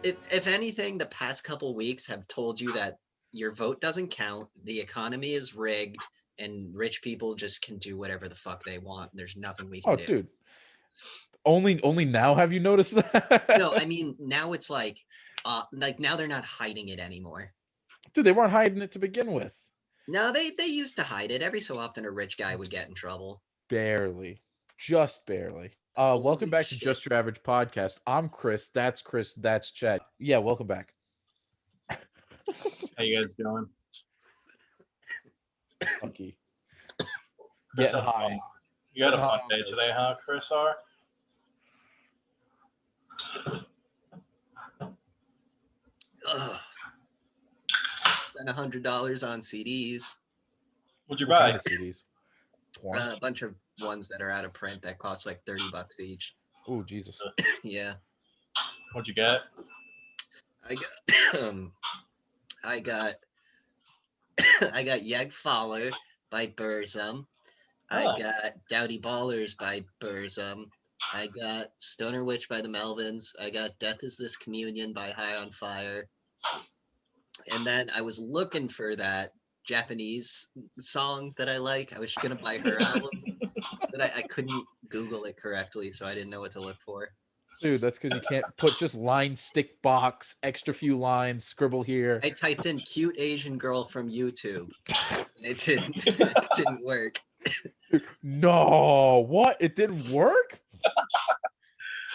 if anything, the past couple weeks have told you that your vote doesn't count, the economy is rigged, and rich people just can do whatever the fuck they want. There's nothing we can Oh, do. dude. Only now have you noticed No, I that? mean now it's like now they're not hiding it anymore. Dude, they weren't hiding it to begin with. No, they used to hide it. Every so often, a rich guy would get in trouble. Barely. Just barely. Welcome Holy back to shit! Just Your Average Podcast. I'm Chris, that's Chad. Yeah, welcome back. How you guys doing? Lucky. Chris, Getting high. you had a Getting fun high. day today, huh, Chris R? Ugh. Spent $100 on CDs. What'd you What kind buy? of CDs? Porn? A bunch of ones that are out of print that cost like $30 each. Oh, Jesus. Yeah, What'd you get? I got I got I got Yeg Faller by Burzum. I Oh, got Dowdy Ballers by Burzum. I got Stoner Witch by the Melvins. I got Death Is This Communion by High on Fire. And then I was looking for that Japanese song that I like. I was gonna buy her album, but I couldn't Google it correctly, so I didn't know what to look for. Dude, that's because you can't put just line stick box, extra few lines, scribble here. I typed in cute Asian girl from YouTube, and it didn't it didn't work. No, what? It didn't work?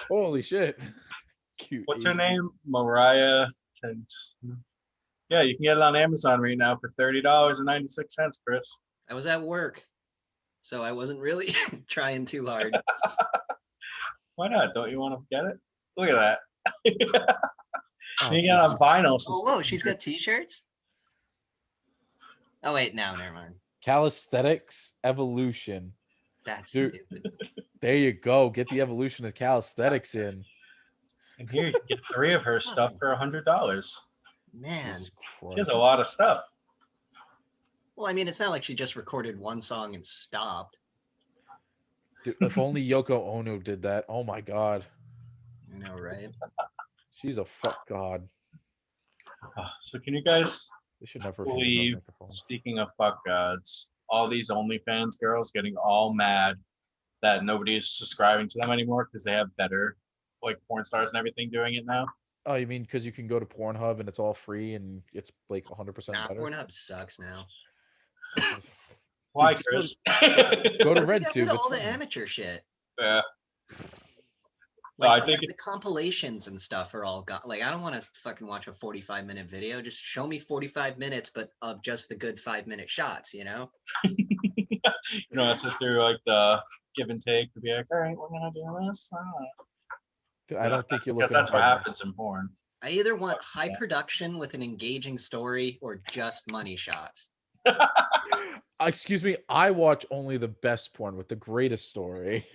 Holy shit. Cute. what's her Asian. name? Mariah. Yeah, you can get it on Amazon right now for $30.96, Chris. I was at work, so I wasn't really trying too hard. Why not? Don't you want to get it? Look at that. Oh, You get it on Jesus. vinyl. Oh, whoa, she's got t-shirts? Oh, wait, no, never mind. Calisthenics evolution. That's Dude. stupid. There you go. Get the evolution of calisthenics in. And here you can get 3 of her stuff for $100. Man. Jesus She has Christ. a lot of stuff. Well, I mean, it's not like she just recorded one song and stopped. Dude, if only Yoko Ono did that. Oh my God. You know, right? She's a fuck god. So can you guys They should never have used that believe, microphone. speaking of fuck gods, all these OnlyFans girls getting all mad that nobody is subscribing to them anymore because they have better like porn stars and everything doing it now? Oh, you mean because you can go to Pornhub and it's all free and it's like 100% Nah, better? Pornhub sucks now. Why, Dude, Chris? Go to Because they got rid RedTube. of all It's the fine. amateur shit. Yeah. Like, I think the compilations and stuff are all got. Like, I don't want to fucking watch a 45-minute video. Just show me 45 minutes, but of just the good 5-minute shots, you know? you know, I sit through like the give and take to be like, all right, we're gonna do this. All right. Dude, I don't think you're Because looking that's what hard enough. happens in porn. I either want high production with an engaging story or just money shots. Excuse me, I watch only the best porn with the greatest story.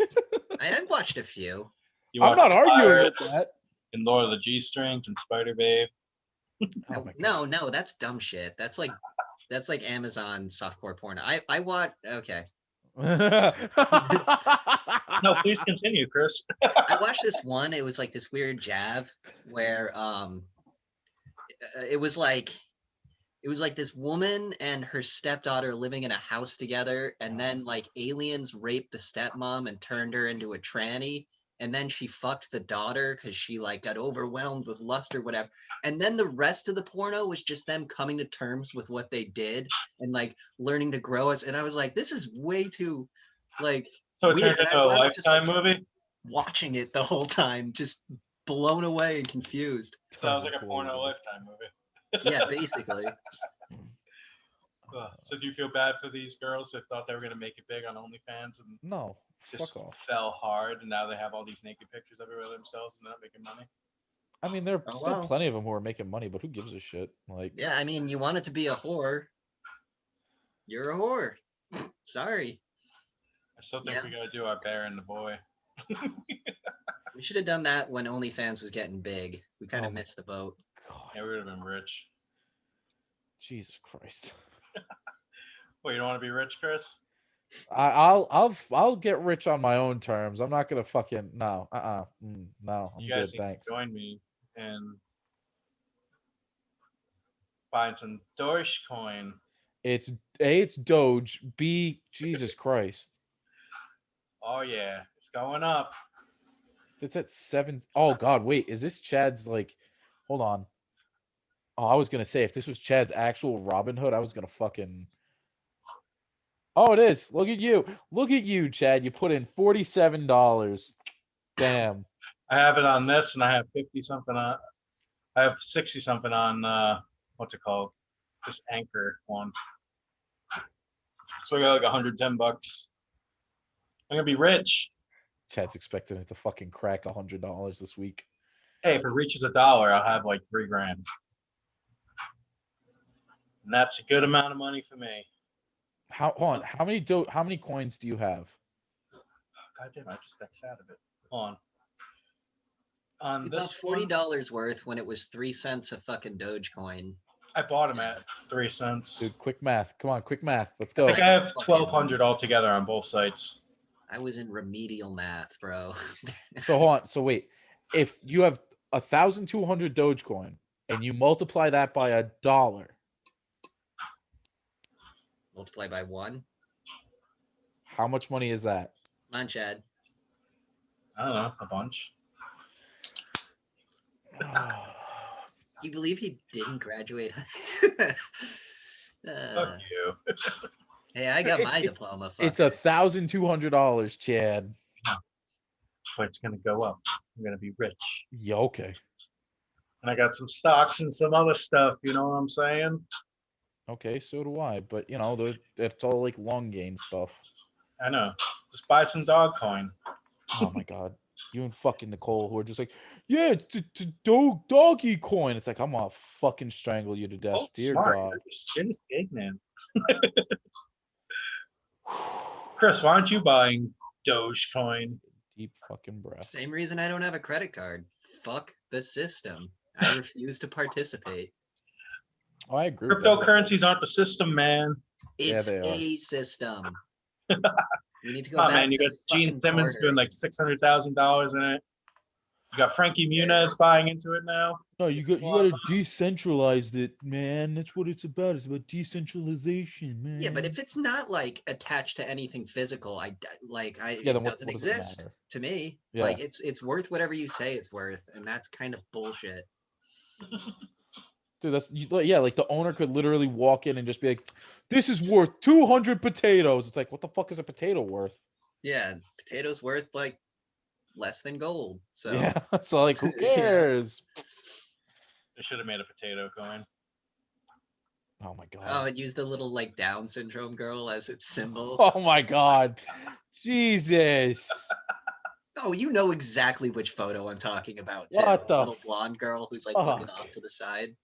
I've watched a few. You I'm watch not the arguing with Pirates that. and Lord of the G Strings and Spider Babe. Oh my No, that's dumb shit. That's like Amazon softcore porn. I watch. Okay, God. No, please continue, Chris. I watched this one. It was like this weird jab where it was like this woman and her stepdaughter living in a house together, and then like aliens raped the stepmom and turned her into a tranny, and then she fucked the daughter because she like got overwhelmed with lust or whatever, and then the rest of the porno was just them coming to terms with what they did and like learning to grow us. And I was like, this is way too like So it weird. turned into a wound up just, Lifetime like, movie. watching it the whole time, just blown away and confused. Sounds like a porno Lifetime movie. Yeah, basically. So do you feel bad for these girls that thought they were gonna make it big on OnlyFans and No, just fuck off. fell hard, and now they have all these naked pictures everywhere of themselves and they're not making money? I mean, there are Oh, still wow. plenty of them who are making money, but who gives a shit? Like, Yeah, I mean, you wanted to be a whore. You're a whore. Sorry. I still think Yeah. we gotta do our Bear and the Boy. We should have done that when OnlyFans was getting big. We kind Oh of my missed the boat. God, Yeah, we would have been rich. Jesus Christ. Well, you don't want to be rich, Chris? I'll get rich on my own terms. I'm not gonna fucking no. No, I'm You good. guys need Thanks. to join me in Buying some dogecoin. It's A, it's Doge. B, Jesus Christ. Oh yeah, it's going up. It's at 7. Oh God, wait, is this Chad's like? Hold on. Oh, I was gonna say if this was Chad's actual Robin Hood, I was gonna fucking. Oh, it is. Look at you. Look at you, Chad. You put in $47. Damn. I have it on this, and I have 50 something on. I have 60 something on. What's it called? This anchor one. So I got like 110 bucks. I'm gonna be rich. Chad's expecting it to fucking crack $100 this week. Hey, if it reaches $1, I'll have like 3 grand. And that's a good amount of money for me. Hold on. How many coins do you have? God damn, I just X out of it. Hold on. On About this one, $40 worth when it was 3 cents a fucking Dogecoin. I bought them at 3 cents. Dude, quick math. Come on, quick math. Let's I go. think I have 1,200 altogether on both sites. I was in remedial math, bro. So hold on. So wait. If you have 1,200 Dogecoin and you multiply that by $1, Multiply by 1. how much money is that? Come on, Chad. I don't know, a bunch. You believe he didn't graduate? Fuck you. Hey, I got my diploma. It's fucker. $1,200, Chad. But it's gonna go up. I'm gonna be rich. Yeah, okay. And I got some stocks and some other stuff. You know what I'm saying? Okay, so do I. But you know, it's all like long game stuff. I know. Just buy some dog coin. Oh my god. You and fucking Nicole who are just like, yeah, it's doggy coin. It's like I'm gonna fucking strangle you to death. Oh, Dear smart. God. You're just chin is big, man. Chris, why aren't you buying Dogecoin? Deep fucking breath. Same reason I don't have a credit card. Fuck the system. I refuse to participate. Oh, I agree with that. Cryptocurrencies aren't the system, man. It's they are. a system. We need to go Come on, back man. You to got Gene fucking Simmons doing bartering. like $600,000 in it. You got Frankie Who cares? Muniz buying into it now. No, you gotta decentralize it, man. That's what it's about. It's about decentralization, man. Yeah, but if it's not like attached to anything physical, Yeah, it then doesn't what does it exist matter? to me. Yeah. Like it's worth whatever you say it's worth, and that's kind of bullshit. Dude, yeah, like the owner could literally walk in and just be like, this is worth 200 potatoes. It's like, what the fuck is a potato worth? Yeah, potatoes worth like less than gold. So Yeah. So like, who Yeah. cares? They should have made a potato coin. Oh my god. Oh, and use the little like Down syndrome girl as its symbol. Oh my god. Jesus. Oh, you know exactly which photo I'm talking about, too. What the little blonde girl who's like looking fuck? off to the side.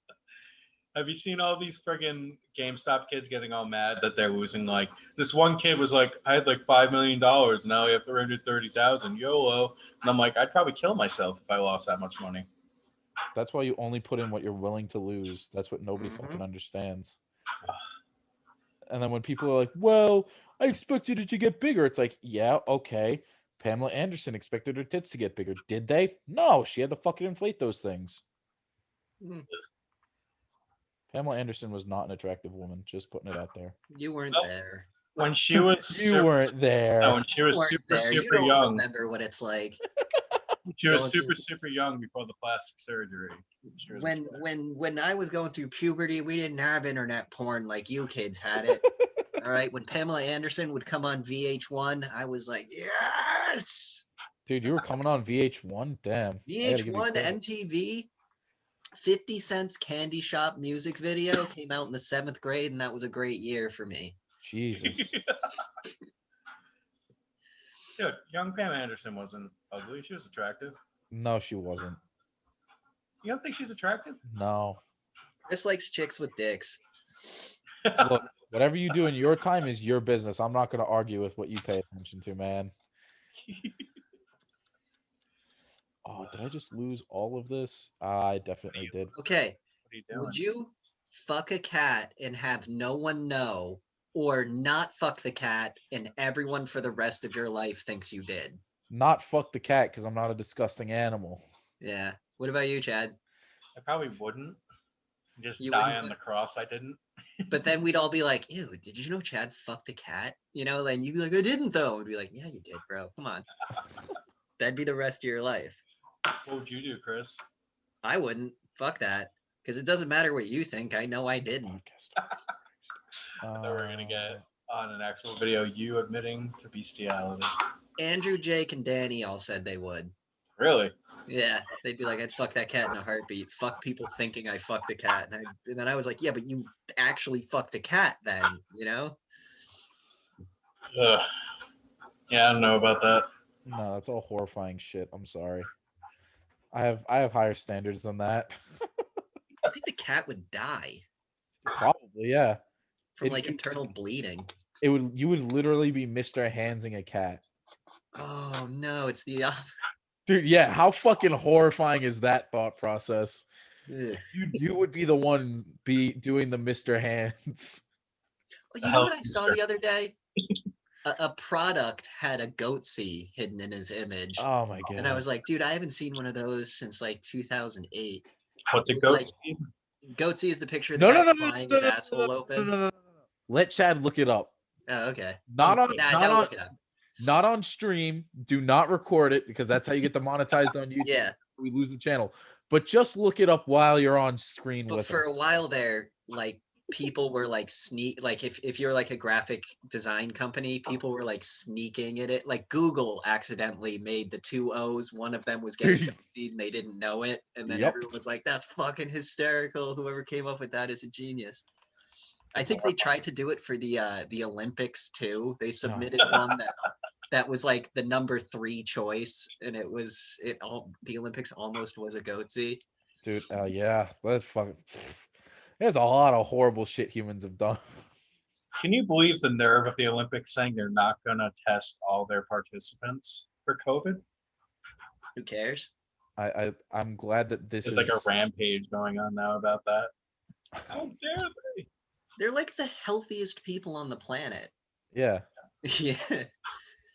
Have you seen all these friggin' GameStop kids getting all mad that they're losing? Like this one kid was like, I had like $5 million. Now I have 330,000. YOLO. And I'm like, I'd probably kill myself if I lost that much money. That's why you only put in what you're willing to lose. That's what nobody fucking understands. And then when people are like, well, I expected it to get bigger. It's like, yeah, okay. Pamela Anderson expected her tits to get bigger. Did they? No, she had to fucking inflate those things. Hmm. Pamela Anderson was not an attractive woman. Just putting it out there. You weren't Nope. there. When she was You weren't there. when she You was weren't super there. You super don't young. remember what it's like. She was going super through- super young before the plastic surgery. She was- When I was going through puberty, we didn't have internet porn like you kids had it. All right. When Pamela Anderson would come on VH1, I was like, yes. Dude, you were coming on VH1? Damn. I gotta give you VH1, credit. MTV, 50 Cent's Candy Shop music video came out in the 7th grade, and that was a great year for me. Jesus. Dude, young Pam Anderson wasn't ugly. She was attractive. No, she wasn't. You don't think she's attractive? No. Chris likes chicks with dicks. Look, whatever you do in your time is your business. I'm not going to argue with what you pay attention to, man. Oh, did I just lose all of this? I definitely did. Okay. What are you doing? Would you fuck a cat and have no one know, or not fuck the cat and everyone for the rest of your life thinks you did? Not fuck the cat because I'm not a disgusting animal. Yeah. What about you, Chad? I probably wouldn't. Just You die wouldn't on put- the cross. I didn't. But then we'd all be like, ew, did you know Chad fucked a cat? You know, then you'd be like, I didn't though. We'd be like, yeah, you did, bro. Come on. That'd be the rest of your life. What would you do, Chris? I wouldn't. Fuck that. Because it doesn't matter what you think. I know I didn't. Podcast. I thought we were gonna get on an actual video you admitting to bestiality. Andrew, Jake, and Danny all said they would. Really? Yeah, they'd be like, I'd fuck that cat in a heartbeat. Fuck people thinking I fucked a cat. And then I was like, yeah, but you actually fucked a cat then, you know? Ugh. Yeah, I don't know about that. No, that's all horrifying shit. I'm sorry. I have higher standards than that. I think the cat would die Probably, yeah. from It- like it- internal bleeding. You would literally be Mr. Handsing a cat. Oh no, it's the Dude, yeah, how fucking horrifying is that thought process? Ugh. You would be the one be doing the Mr. Hands. Well, you know what I saw the other day? A product had a goatsy hidden in his image. Oh my god. And I was like, dude, I haven't seen one of those since like 2008. What's a It's goat? like- Goatsy is the picture of the No, guy no, no, no, prying no, his no, asshole open. Let Chad look it up. Oh, okay. Not on Nah, not don't on look it up. not on stream. Do not record it because that's how you get demonetized on YouTube. Yeah, We lose the channel. But just look it up while you're on screen but with for us. a while there, like people were like like if you're like a graphic design company, people were like sneaking at it. Like Google accidentally made the two O's. One of them was getting goatsied and they didn't know it. And then Yep. everyone was like, that's fucking hysterical. Whoever came up with that is a genius. I think they tried to do it for the Olympics too. They submitted one that was like the number 3 choice, and the Olympics almost was a goatsy. Dude, yeah. Let's fucking there's a lot of horrible shit humans have done. Can you believe the nerve of the Olympics saying they're not gonna test all their participants for COVID? Who cares? I'm glad that this There's is like a rampage going on now about that. How dare they? They're like the healthiest people on the planet. Yeah. Yeah.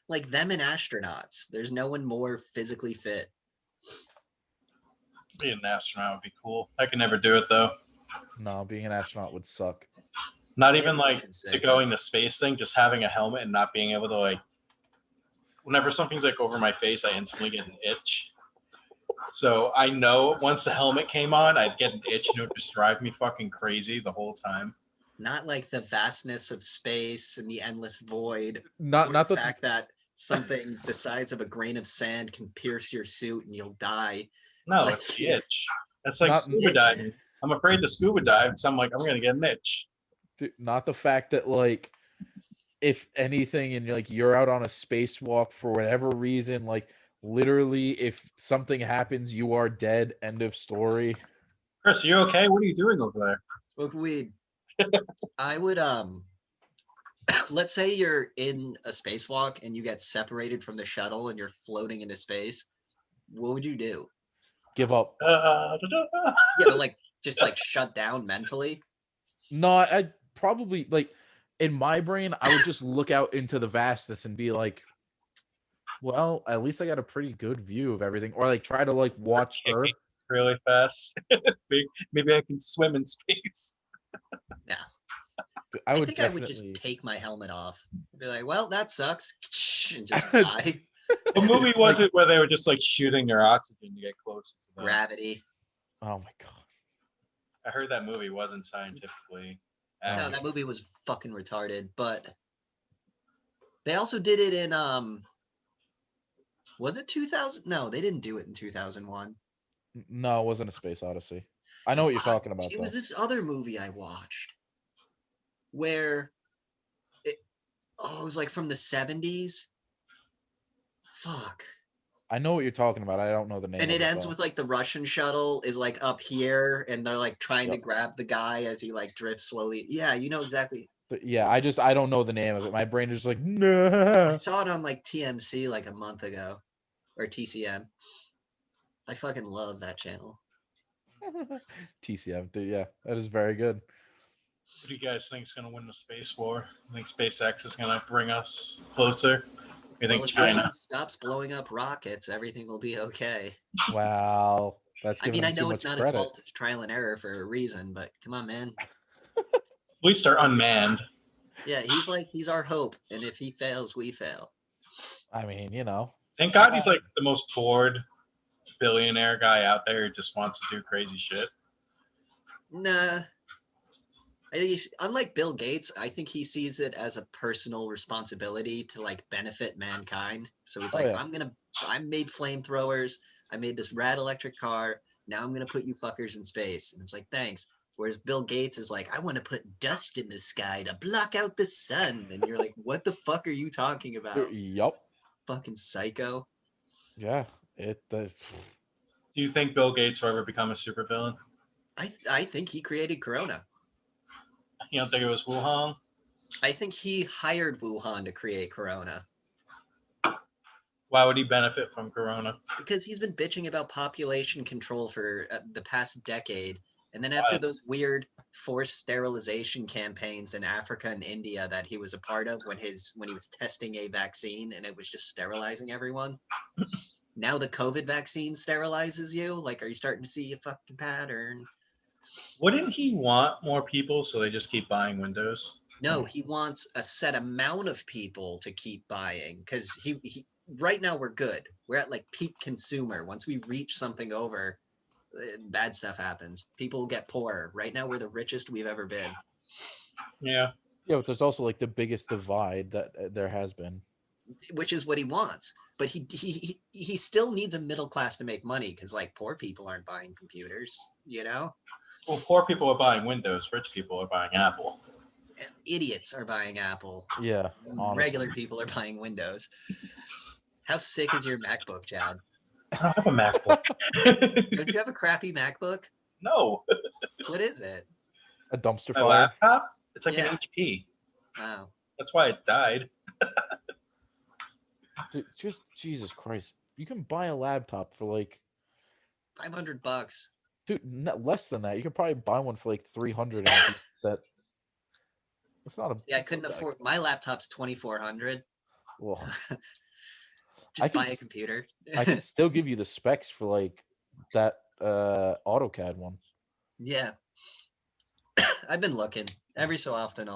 Like them and astronauts. There's no one more physically fit. Being an astronaut would be cool. I could never do it though. No, being an astronaut would suck. Not Yeah, even like motion's the sick. going to space thing, just having a helmet and not being able to like. Whenever something's like over my face, I instantly get an itch. So I know once the helmet came on, I'd get an itch and it would just drive me fucking crazy the whole time. Not like the vastness of space and the endless void, Not or not the the fact that something the size of a grain of sand can pierce your suit and you'll die. No, Like- it's the itch. That's like Not- scuba diving. I'm afraid to scuba dive because I'm like, I'm gonna get an itch. not the fact that like if anything and you're out on a spacewalk for whatever reason, like literally if something happens, you are dead. End of story. Chris, are you okay? What are you doing over there? Smoke weed. I would let's say you're in a spacewalk and you get separated from the shuttle and you're floating into space. What would you do? Give up. Da-da. Yeah, but like just like shut down mentally. No, I'd probably like in my brain, I would just look out into the vastness and be like, well, at least I got a pretty good view of everything. Or like try to like watch Earth. Really fast. Maybe I can swim in space. I would think definitely I would just take my helmet off. Be like, well, that sucks, and just die. What movie was it where they were just like shooting their oxygen to get closer to them? Gravity. Oh my god. I heard that movie wasn't scientifically. No, accurate. that movie was fucking retarded. But they also did it in was it 2000? No, they didn't do it in 2001. No, it wasn't a Space Odyssey. I know what you're talking about It though. was this other movie I watched where it was like from the 70s. Fuck. I know what you're talking about. I don't know the name. And of it ends though. with like the Russian shuttle is like up here and they're like trying to Yep. grab the guy as he like drifts slowly. Yeah, you know exactly. But yeah, I don't know the name of it. My brain is just like, I no. saw it on like TMC like a month ago or TCM. I fucking love that channel. TCM, dude, yeah, that is very good. What do you guys think is going to win the space war? I think SpaceX is going to bring us closer. You think Well, if China? Elon stops blowing up rockets, everything will be okay. Wow. That's I giving mean, him I too know it's much not his credit. fault. It's trial and error for a reason, but come on, man. At least they're unmanned. Yeah, he's our hope, and if he fails, we fail. I mean, you know. Thank God he's like the most bored billionaire guy out there who just wants to do crazy shit. Nah. I think unlike Bill Gates, I think he sees it as a personal responsibility to like benefit mankind. So he's Oh like, yeah. I made flamethrowers, I made this rad electric car. Now I'm gonna put you fuckers in space. And it's like, thanks. Whereas Bill Gates is like, I want to put dust in the sky to block out the sun. And you're like, what the fuck are you talking about? Yup. Fucking psycho. Yeah. It does. Do you think Bill Gates will ever become a supervillain? I think he created Corona. You don't think it was Wuhan? I think he hired Wuhan to create Corona. Why would he benefit from Corona? Because he's been bitching about population control for the past decade. And then after those weird forced sterilization campaigns in Africa and India that he was a part of when he was testing a vaccine and it was just sterilizing everyone. Now the COVID vaccine sterilizes you. Like, are you starting to see a fucking pattern? Wouldn't he want more people so they just keep buying Windows? No, he wants a set amount of people to keep buying because he right now we're good. We're at like peak consumer. Once we reach something over, bad stuff happens. People get poorer. Right now we're the richest we've ever been, Yeah. Yeah, but there's also like the biggest divide that there has been. which is what he wants. But he still needs a middle class to make money because like poor people aren't buying computers, you know? Well, poor people are buying Windows. Rich people are buying Apple. Idiots are buying Apple. Yeah, honestly. Regular people are buying Windows. How sick is your MacBook, Chad? I don't have a MacBook. Don't you have a crappy MacBook? No. What is it? A dumpster My fire. laptop? It's like Yeah. an HP. Wow. That's why it died. Dude, just Jesus Christ. You can buy a laptop for like, $500. dude, less than that. You could probably buy one for like 300 and set. It's not a. Yeah, I it's not couldn't that afford my laptop's 2,400. Well, Just can buy a computer. I can still give you the specs for like that AutoCAD one. Yeah. I've been looking every so often.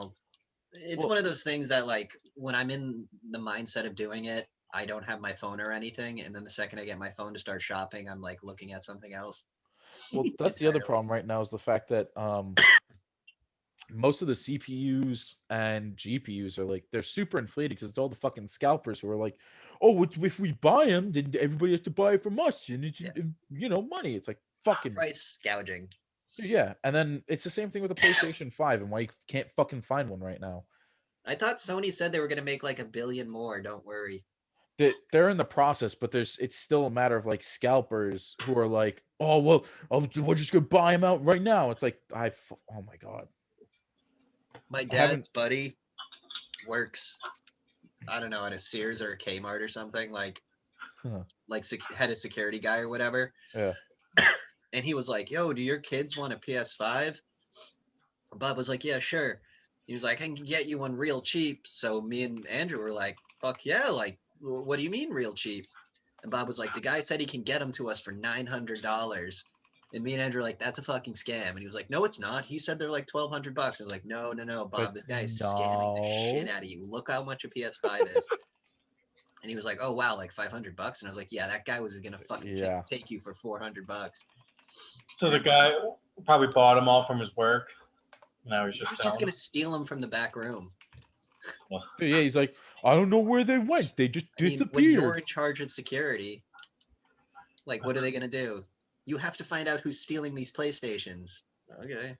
It's Well- one of those things that like when I'm in the mindset of doing it, I don't have my phone or anything. And then the second I get my phone to start shopping, I'm like looking at something else. Well, that's the other Entirely. problem right now is the fact that most of the CPUs and GPUs are like they're super inflated because it's all the fucking scalpers who are like, oh, if we buy them, then everybody has to buy it from us, and it's money. It's like fucking Price gouging. yeah. And then it's the same thing with the PlayStation 5 and why you can't fucking find one right now. I thought Sony said they were going to make like 1 billion more. Don't worry. They're in the process, but it's still a matter of like scalpers who are like, oh well, we're just gonna buy them out right now. It's like oh my god. My haven't- dad's buddy works, I don't know, at a Sears or a Kmart or something, like Huh. like head of security guy or whatever. Yeah. And he was like, yo, do your kids want a PS5? Bob was like, yeah, sure. He was like, I can get you one real cheap. So me and Andrew were like, fuck yeah, like, what do you mean real cheap? And Bob was like, the guy said he can get them to us for $900. And me and Andrew were like, that's a fucking scam. And he was like, no, it's not. He said they're like $1,200. And I was like, no, Bob, Like, this guy is scamming the shit no. out of you. Look how much a PS5 is. And he was like, oh wow, like $500. And I was like, yeah, that guy was gonna fucking Yeah. take you for $400. So the guy probably bought them all from his work. Now he's He just was selling. just gonna steal them from the back room. So yeah, he's like, I don't know where they went. They just I mean, when disappeared. you're in charge of security, like, what are they gonna do? You have to find out who's stealing these PlayStations. Okay.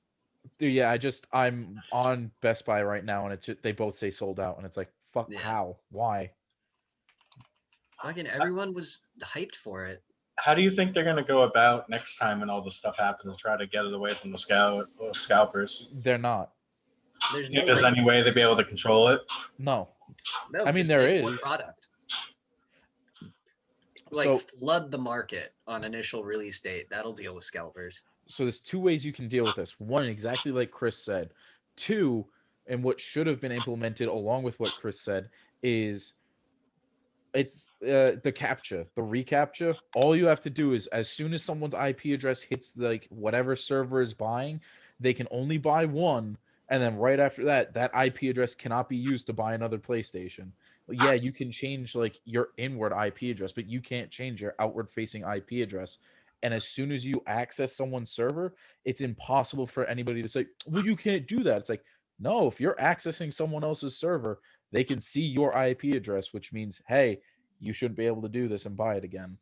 Dude, yeah, I'm on Best Buy right now, and they both say sold out, and it's like, fuck, Yeah. how? Why? Fucking everyone was hyped for it. How do you think they're going to go about next time when all this stuff happens and try to get it away from the scalpers? They're not. There's You no think there's any way they'd be able to control it? No. No, I mean, just there make more is. product. Like, So flood the market on initial release date. That'll deal with scalpers. so there's two ways you can deal with this. One, exactly like Chris said. Two, and what should have been implemented along with what Chris said is It's the captcha, the reCAPTCHA. All you have to do is as soon as someone's IP address hits like whatever server is buying, they can only buy one, and then right after that, that IP address cannot be used to buy another PlayStation. Yeah, you can change like your inward IP address, but you can't change your outward facing IP address. And as soon as you access someone's server, it's impossible for anybody to say, "Well, you can't do that." It's like, no, if you're accessing someone else's server, they can see your IP address, which means, hey, you shouldn't be able to do this and buy it again.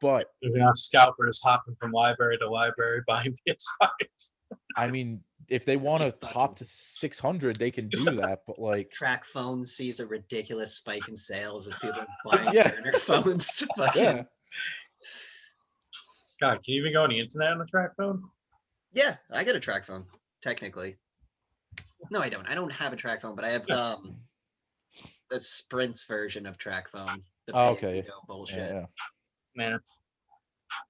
But You're gonna have scalpers hopping from library to library buying PS5s. I mean, if they want to Fucking hop to 600, they can do that. But like, Track phone sees a ridiculous spike in sales as people are buying yeah, burner phones to fucking yeah, God, can you even go on the internet on a track phone? Yeah, I got a track phone, technically. No, I don't. I don't have a track phone, but I have a Sprint's version of track phone. The oh, pay as okay, you go yeah, bullshit. yeah. Man,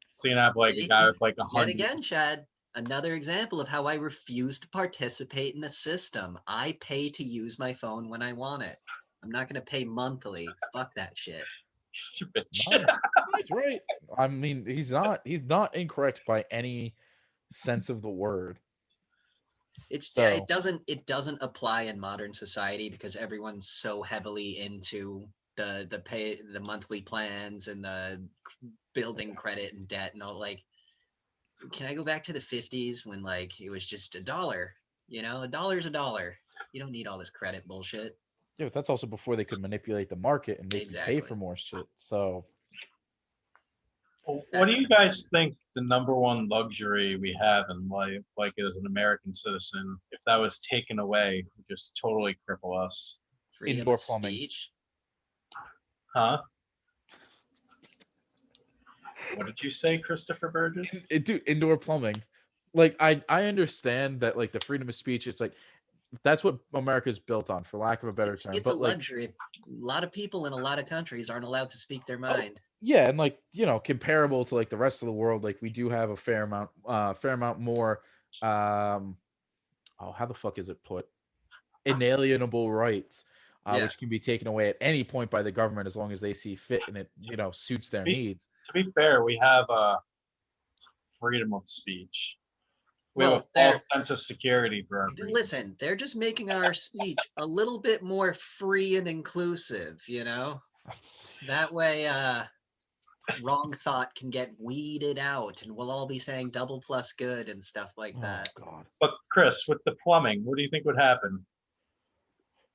so you have like a See, guy with like Yet 100. again, Chad, another example of how I refuse to participate in the system. I pay to use my phone when I want it. I'm not gonna pay monthly. Fuck that shit. You bitch. No, he's right. I mean, he's not incorrect by any sense of the word. It So doesn't apply in modern society because everyone's so heavily into the monthly plans and the building credit and debt and all. Like, can I go back to the 50s when like it was just $1? A dollar's a dollar. You don't need all this credit bullshit. yeah, but that's also before they could manipulate the market and make you pay Exactly. for more shit. So What do you guys think the number one luxury we have in life, like as an American citizen, if that was taken away, would just totally cripple us? Freedom indoor of plumbing. speech. Huh? What did you say, Christopher Burgess? Dude, indoor plumbing. Like I understand that like the freedom of speech, it's like that's what America's built on, for lack of a better term. It's a But like, luxury. A lot of people in a lot of countries aren't allowed to speak their mind. yeah, and like, comparable to like the rest of the world, like we do have a fair amount more oh, how the fuck is it put? Inalienable rights, Yeah. which can be taken away at any point by the government as long as they see fit and it, suits their needs. To be fair, we have freedom of speech. We have Well, a false sense of security for our freedom. listen, they're just making our speech a little bit more free and inclusive, That way wrong thought can get weeded out and we'll all be saying double plus good and stuff like that. Oh god. But Chris, with the plumbing, what do you think would happen?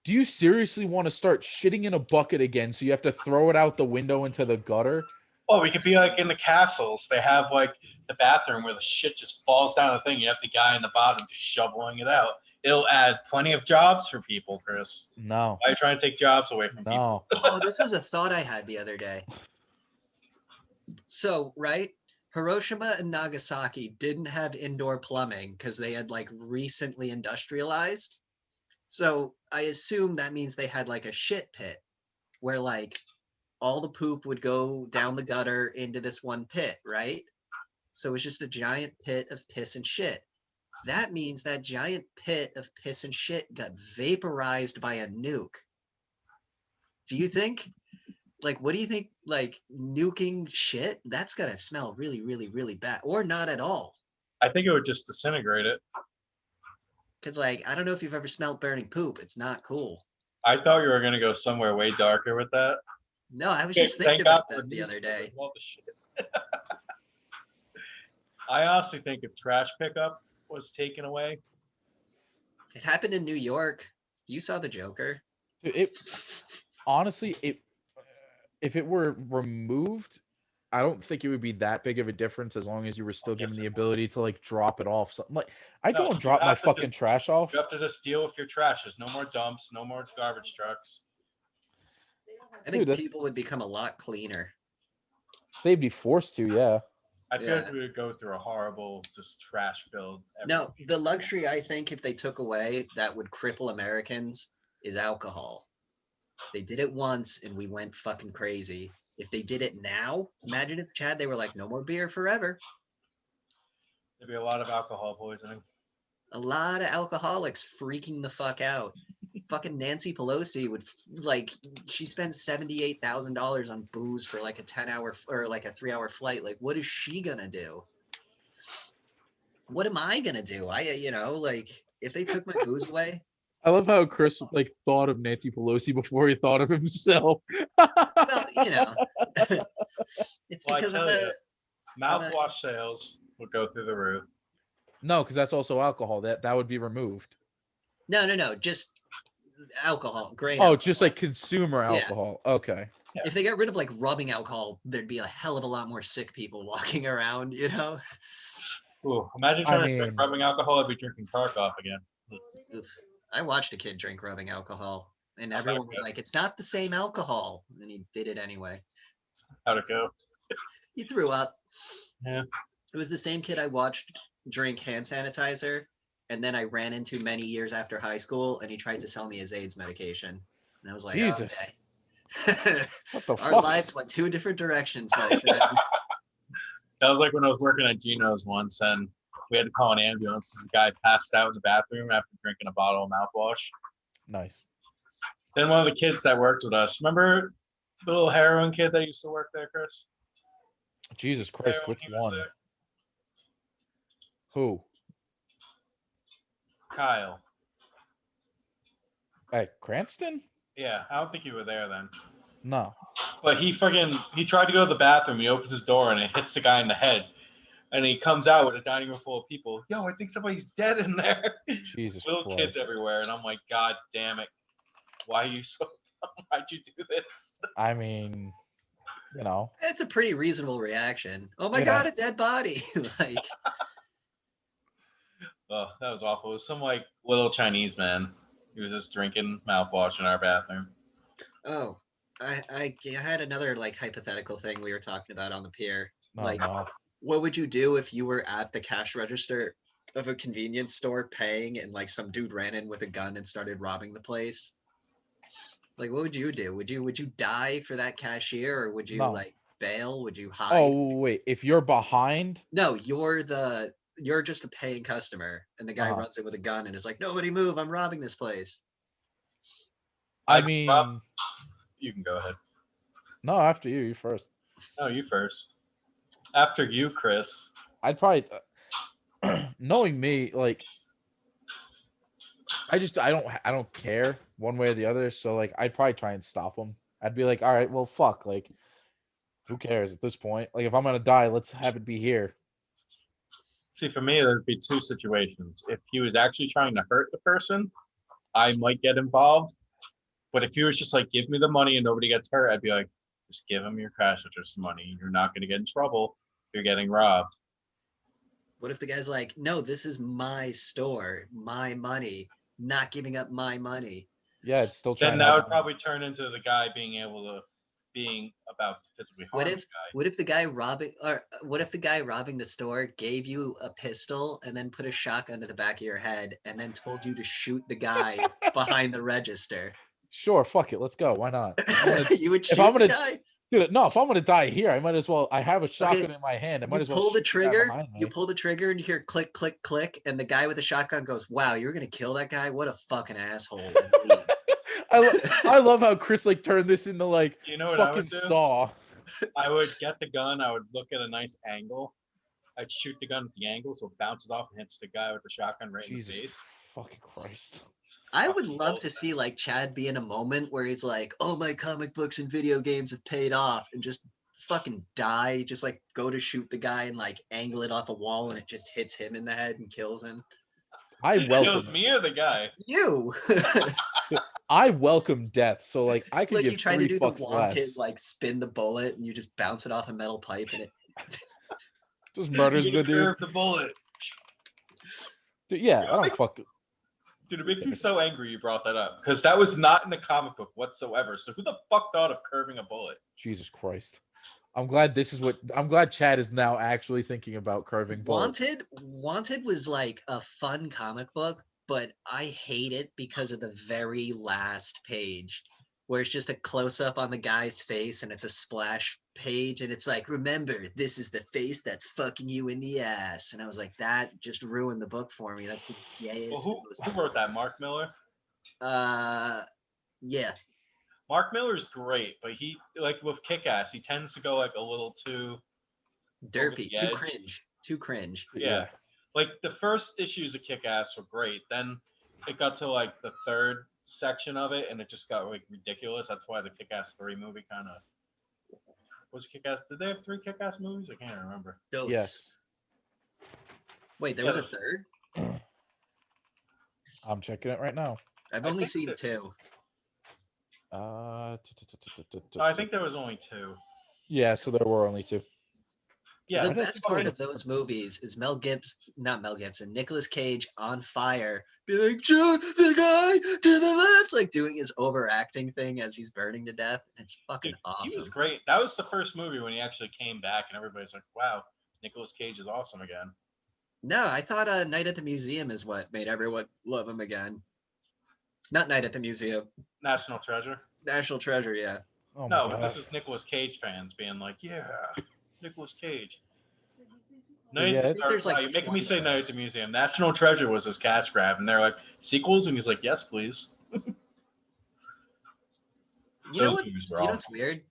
Do you seriously want to start shitting in a bucket again so you have to throw it out the window into the gutter? Oh, we could be like in the castles. They have like the bathroom where the shit just falls down the thing. You have the guy in the bottom just shoveling it out. It'll add plenty of jobs for people, Chris. No. Why are you trying to take jobs away from people? No. Oh, this was a thought I had the other day. So, right? Hiroshima and Nagasaki didn't have indoor plumbing because they had like recently industrialized. So I assume that means they had like a shit pit where like all the poop would go down the gutter into this one pit, right? So it's just a giant pit of piss and shit. That means that giant pit of piss and shit got vaporized by a nuke. Do you think, what do you think, nuking shit? That's gotta smell really, really, really bad. Or not at all. I think it would just disintegrate it. Because, I don't know if you've ever smelled burning poop. It's not cool. I thought you were going to go somewhere way darker with that. No, I was Okay, just thinking thank about God for that the other day. all the shit. I honestly think if trash pickup was taken away, It happened in New York. You saw the Joker. Honestly, if it were removed, I don't think it would be that big of a difference as long as you were still given the ability to drop it off. Something I go and drop my fucking trash off. You have to just deal with your trash. There's no more dumps, no more garbage trucks. I think people would become a lot cleaner. They'd be forced to, yeah. I feel like we would go through a horrible just trash build. No, the luxury I think if they took away that would cripple Americans is alcohol. They did it once and we went fucking crazy. If they did it now, imagine if Chad, they were like, no more beer forever. There'd be a lot of alcohol poisoning. A lot of alcoholics freaking the fuck out. Fucking Nancy Pelosi would like she spends $78,000 on booze for like a 10-hour or like a 3-hour flight. Like, what is she gonna do? What am I gonna do? Like if they took my booze away, I love how Chris like thought of Nancy Pelosi before he thought of himself. well, it's Well, I because tell you, I'm a mouthwash sales will go through the roof. No, because that's also alcohol. That would be removed. no, just alcohol, grain Oh, alcohol. just like consumer Yeah. alcohol. Okay. If they got rid of like rubbing alcohol, there'd be a hell of a lot more sick people walking around, Ooh, imagine I trying to drink mean, rubbing alcohol. I'd be drinking Tarkov again. Oof. I watched a kid drink rubbing alcohol, and How'd that everyone was go? like, "It's not the same alcohol," and he did it anyway. How'd it go? He threw up. Yeah. It was the same kid I watched drink hand sanitizer, and then I ran into many years after high school, and he tried to sell me his AIDS medication, and I was like, Jesus. "Okay." What the Our fuck? lives went two different directions, my friend. That was like when I was working at Geno's once, and we had to call an ambulance. This guy passed out in the bathroom after drinking a bottle of mouthwash. Nice. Then one of the kids that worked with us, remember the little heroin kid that used to work there, Chris? Jesus Christ, Heroin, which he was one? there. Who? Kyle. Hey, Cranston? Yeah, I don't think you were there then. No. But he tried to go to the bathroom. He opens his door and it hits the guy in the head. And he comes out with a dining room full of people. Yo, I think somebody's dead in there. Jesus Little Christ. kids everywhere. And I'm like, God damn it. Why are you so dumb? Why'd you do this? I mean, It's a pretty reasonable reaction. Oh my Yeah. god, a dead body! Like, Oh, that was awful. It was some like little Chinese man. He was just drinking mouthwash in our bathroom. oh, I had another like hypothetical thing we were talking about on the pier. no, Like, no. what would you do if you were at the cash register of a convenience store paying and like some dude ran in with a gun and started robbing the place? Like, what would you do? Would you die for that cashier, or would you No. like bail? Would you hide? Oh, wait. If you're behind, No, you're just a paying customer, and the guy Uh-huh. runs in with a gun and is like, "Nobody move! I'm robbing this place." I Rob, mean, you can go ahead. no, after you first. No, you first. After you, Chris. I'd probably, knowing me, like, I don't care one way or the other. So like, I'd probably try and stop them. I'd be like, all right, well, fuck, like, who cares at this point? Like, if I'm gonna die, let's have it be here. See, for me, there'd be two situations. If he was actually trying to hurt the person, I might get involved. But if he was just like, give me the money and nobody gets hurt, I'd be like, just give him your cash register money. You're not going to get in trouble. You're getting robbed. What if the guy's like, "No, this is my store, my money, not giving up my money"? Yeah, it's still trying Then to that help would them. probably turn into the guy being about to physically harm What the if guy. what if the guy robbing the store gave you a pistol and then put a shotgun to the back of your head and then told you to shoot the guy behind the register? Sure, fuck it, let's go. Why not? You would if shoot I'm the gonna guy? Dude, no, if I'm gonna die here, I might as well. I have a shotgun Okay, in my hand. I might you as well pull the shoot the guy trigger, behind you me. pull the trigger and you hear click, click, click, and the guy with the shotgun goes, "Wow, you were gonna kill that guy? What a fucking asshole!" and leaves. I love how Chris like turned this into like You know what I fucking would do? Saw. I would get the gun. I would look at a nice angle. I'd shoot the gun at the angle so it bounces off and hits the guy with the shotgun right Jesus in the face. fucking Christ. I would Fucking love bold, to man. see like Chad be in a moment where he's like, "Oh, my comic books and video games have paid off," and just fucking die, just like go to shoot the guy and like angle it off a wall and it just hits him in the head and kills him. I It kills welcome me or the guy. You I welcome death. So like I could like you give try to 3 do the fucks wanted less. like spin the bullet and you just bounce it off a metal pipe and it Just murders You the dude. curve the bullet. Dude, yeah, I don't Really? fuck. Dude, it makes me so angry you brought that up because that was not in the comic book whatsoever. So who the fuck thought of curving a bullet? Jesus Christ. I'm glad Chad is now actually thinking about curving bullets. Wanted was like a fun comic book, but I hate it because of the very last page where it's just a close up on the guy's face and it's a splash page and it's like, "Remember, this is the face that's fucking you in the ass." And I was like, that just ruined the book for me. That's the Well, gayest. who wrote that? Mark Miller? Yeah. Mark Miller's great, but he like with Kick-Ass, he tends to go like a little too over Derpy. the Too edge. cringe. Too cringe. Yeah. Like the first issues of Kick-Ass were great. Then it got to like the third section of it, and it just got like ridiculous. That's why the Kick-Ass 3 movie kind of was Kick-Ass. Did they have 3 Kick-Ass movies? I can't remember. Dose. Yes. Wait, there Yeah, was a this- third? I'm checking it right now. I've I only think seen that- 2. No, I think there was only 2. Yeah, so there were only 2. Yeah, The I didn't best think there part was of those movies is not Mel Gibson, Nicolas Cage on fire, be like, shoot the guy to the left, like doing his overacting thing as he's burning to death. It's fucking dude, he awesome. was great. That was the first movie when he actually came back, and everybody's like, "Wow, Nicolas Cage is awesome again." No, I thought Night at the Museum is what made everyone love him again. Not Night at the Museum, National Treasure. National Treasure, yeah. Oh my No, but god. this is Nicolas Cage fans being like, "Yeah, Nicolas Cage." Yeah, it's- there's, like, wow, you're making me 20 say Night at those. the Museum. National Treasure was his cash grab, and they're like, "Sequels," and he's like, "Yes, please." You know Those what? movies You were know awesome. what's weird?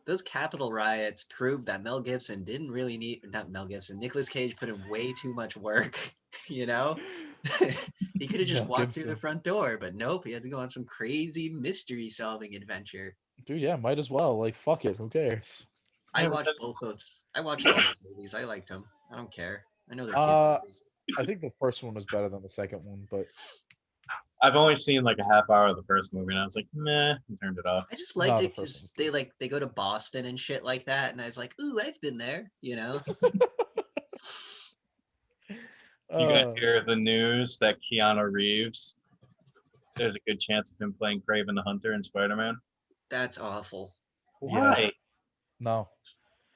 Those Capitol riots proved that Mel Gibson didn't really need, not Mel Gibson, Nicolas Cage put in way too much work, you know? He could have just Mel walked through the Gibson. front door, but nope, he had to go on some crazy mystery solving adventure. Dude, yeah, might as well. Like, fuck it. Who cares? I Yeah, watched because- both those. I watched all those movies. I liked them. I don't care. I know they're kids' Uh, movies. I think the first one was better than the second one, but I've only seen like a half hour of the first movie, and I was like, "Meh," and turned it off. I just liked the it first one because was they good. they go to Boston and shit like that, and I was like, ooh, I've been there, you know? You gonna Uh, hear the news that Keanu Reeves? There's a good chance of him playing Kraven the Hunter in Spider-Man. That's awful. Yeah. Why? no,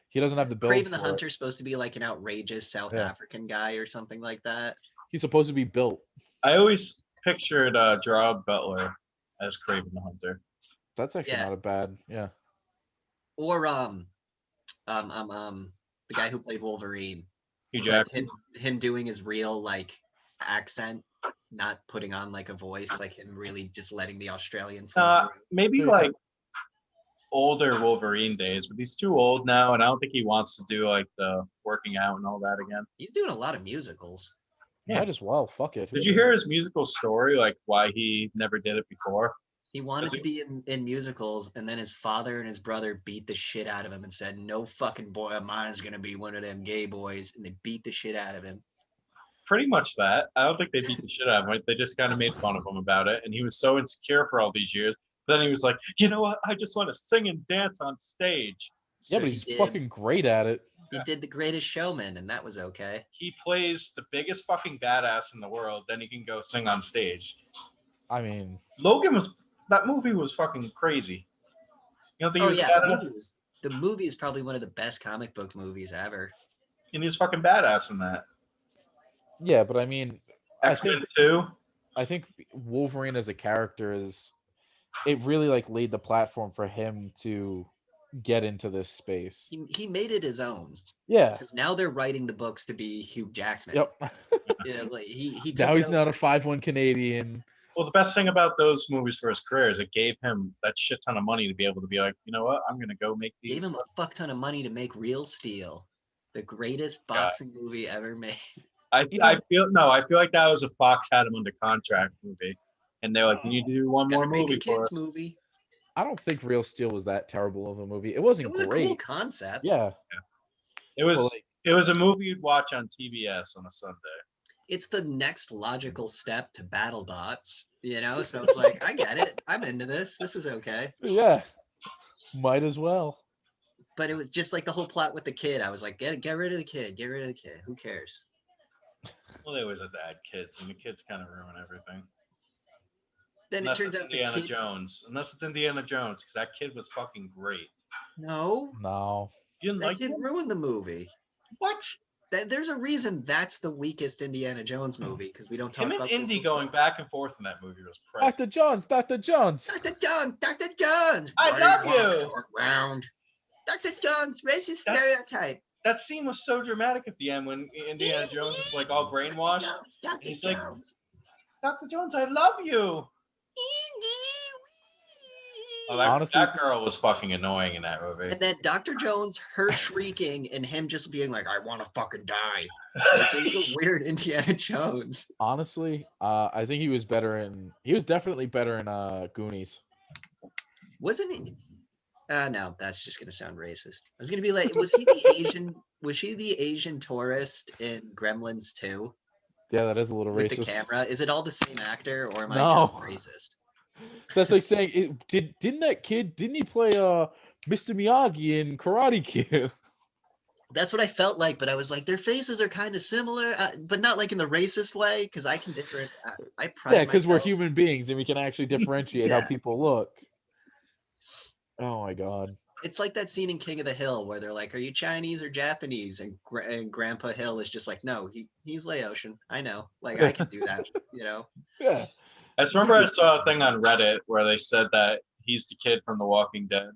he doesn't have the build Craven the for it. Hunter's supposed to be like an outrageous South Yeah. African guy or something like that. He's supposed to be built. I always pictured Gerard Butler as Kraven the Hunter. That's actually Yeah. not a bad. Yeah. Or the guy who played Wolverine, Hugh but Jackman. him doing his real like accent, not putting on like a voice, like him really just letting the Australian flow through. Maybe Dude. like older Wolverine days, but he's too old now, and I don't think he wants to do like the working out and all that again. He's doing a lot of musicals. Yeah. Might as well. Fuck it. Who Did you hear cares? his musical story, like why he never did it before? He wanted Is to it- be in musicals, and then his father and his brother beat the shit out of him and said, "No fucking boy of mine's gonna be one of them gay boys," and they beat the shit out of him. Pretty much that. I don't think they beat the shit out of him. They just kind of made fun of him about it, and he was so insecure for all these years. But then he was like, "You know what? I just want to sing and dance on stage." Yeah, So but he he's did- fucking great at it. He did The Greatest Showman, and that was okay. He plays the biggest fucking badass in the world. Then he can go sing on stage. I mean, Logan was that movie was fucking crazy. You don't think Oh he was yeah, badass? the movie is probably one of the best comic book movies ever. And he was fucking badass in that. yeah, but I mean, I X-Men think 2. I think Wolverine as a character is it really like laid the platform for him to get into this space. He made it his own Yeah. because now they're writing the books to be Hugh Jackman. Yep. Yeah, like he now took he's it not over. a 5'1" Canadian. Well, the best thing about those movies for his career is it gave him that shit ton of money to be able to be like, you know what, I'm gonna go make these. Gave him a fuck ton of money to make Real Steel, the greatest boxing movie ever made. I feel like that was a Fox had him under contract movie, and they're like, you need to do one more Gotta make a movie for kids us. movie. I don't think Real Steel was that terrible of a movie. It wasn't It was great. a cool concept. Yeah. It was But, like, it was a movie you'd watch on TBS on a Sunday. It's the next logical step to BattleBots, you know? So it's like, I get it. I'm into this. This is okay. yeah. Might as well. But it was just like the whole plot with the kid. I was like, get rid of the kid. Get rid of the kid. Who cares? Well, they always had to add kids, and the kids kind of ruin everything. Then Unless it turns it's out the Indiana kid. Jones. Unless it's Indiana Jones, because that kid was fucking great. No, No. You didn't that like kid him? ruined the movie. What? There's a reason that's the weakest Indiana Jones movie because we don't talk Him and about Indy this going stuff. back and forth in that movie was priceless. Dr. Jones, Dr. Jones. Dr. Jones. I Why do love want you. short round? Dr. Jones, racist That's- stereotype. That scene was so dramatic at the end when Indiana Jones is like all brainwashed. Dr. He's like- Jones. Dr. Jones, I love you. Oh, that, Honestly, that girl was fucking annoying in that movie. And then Dr. Jones, her shrieking, and him just being like, "I want to fucking die." Like, it was a weird Indiana Jones. honestly, I think he was better in. He was definitely better in Goonies. Wasn't he? No, that's just gonna sound racist. I was gonna be like, was he the Asian? Was she the Asian tourist in Gremlins 2 Yeah, that is a little with the racist. camera? Is it all the same actor, or am I No. just racist? That's like saying, didn't that kid? Didn't he play Mr. Miyagi in Karate Kid? That's what I felt like, but I was like, their faces are kind of similar, but not like in the racist way, because I can different. I pride Yeah, because we're myself. human beings and we can actually differentiate how Yeah. people look. Oh my god. It's like that scene in King of the Hill where they're like, "Are you Chinese or Japanese?" And Grandpa Hill is just like, "No, he's Laotian. I know. Like I can do that, you know." Yeah. I just remember I saw a thing on Reddit where they said that he's the kid from The Walking Dead.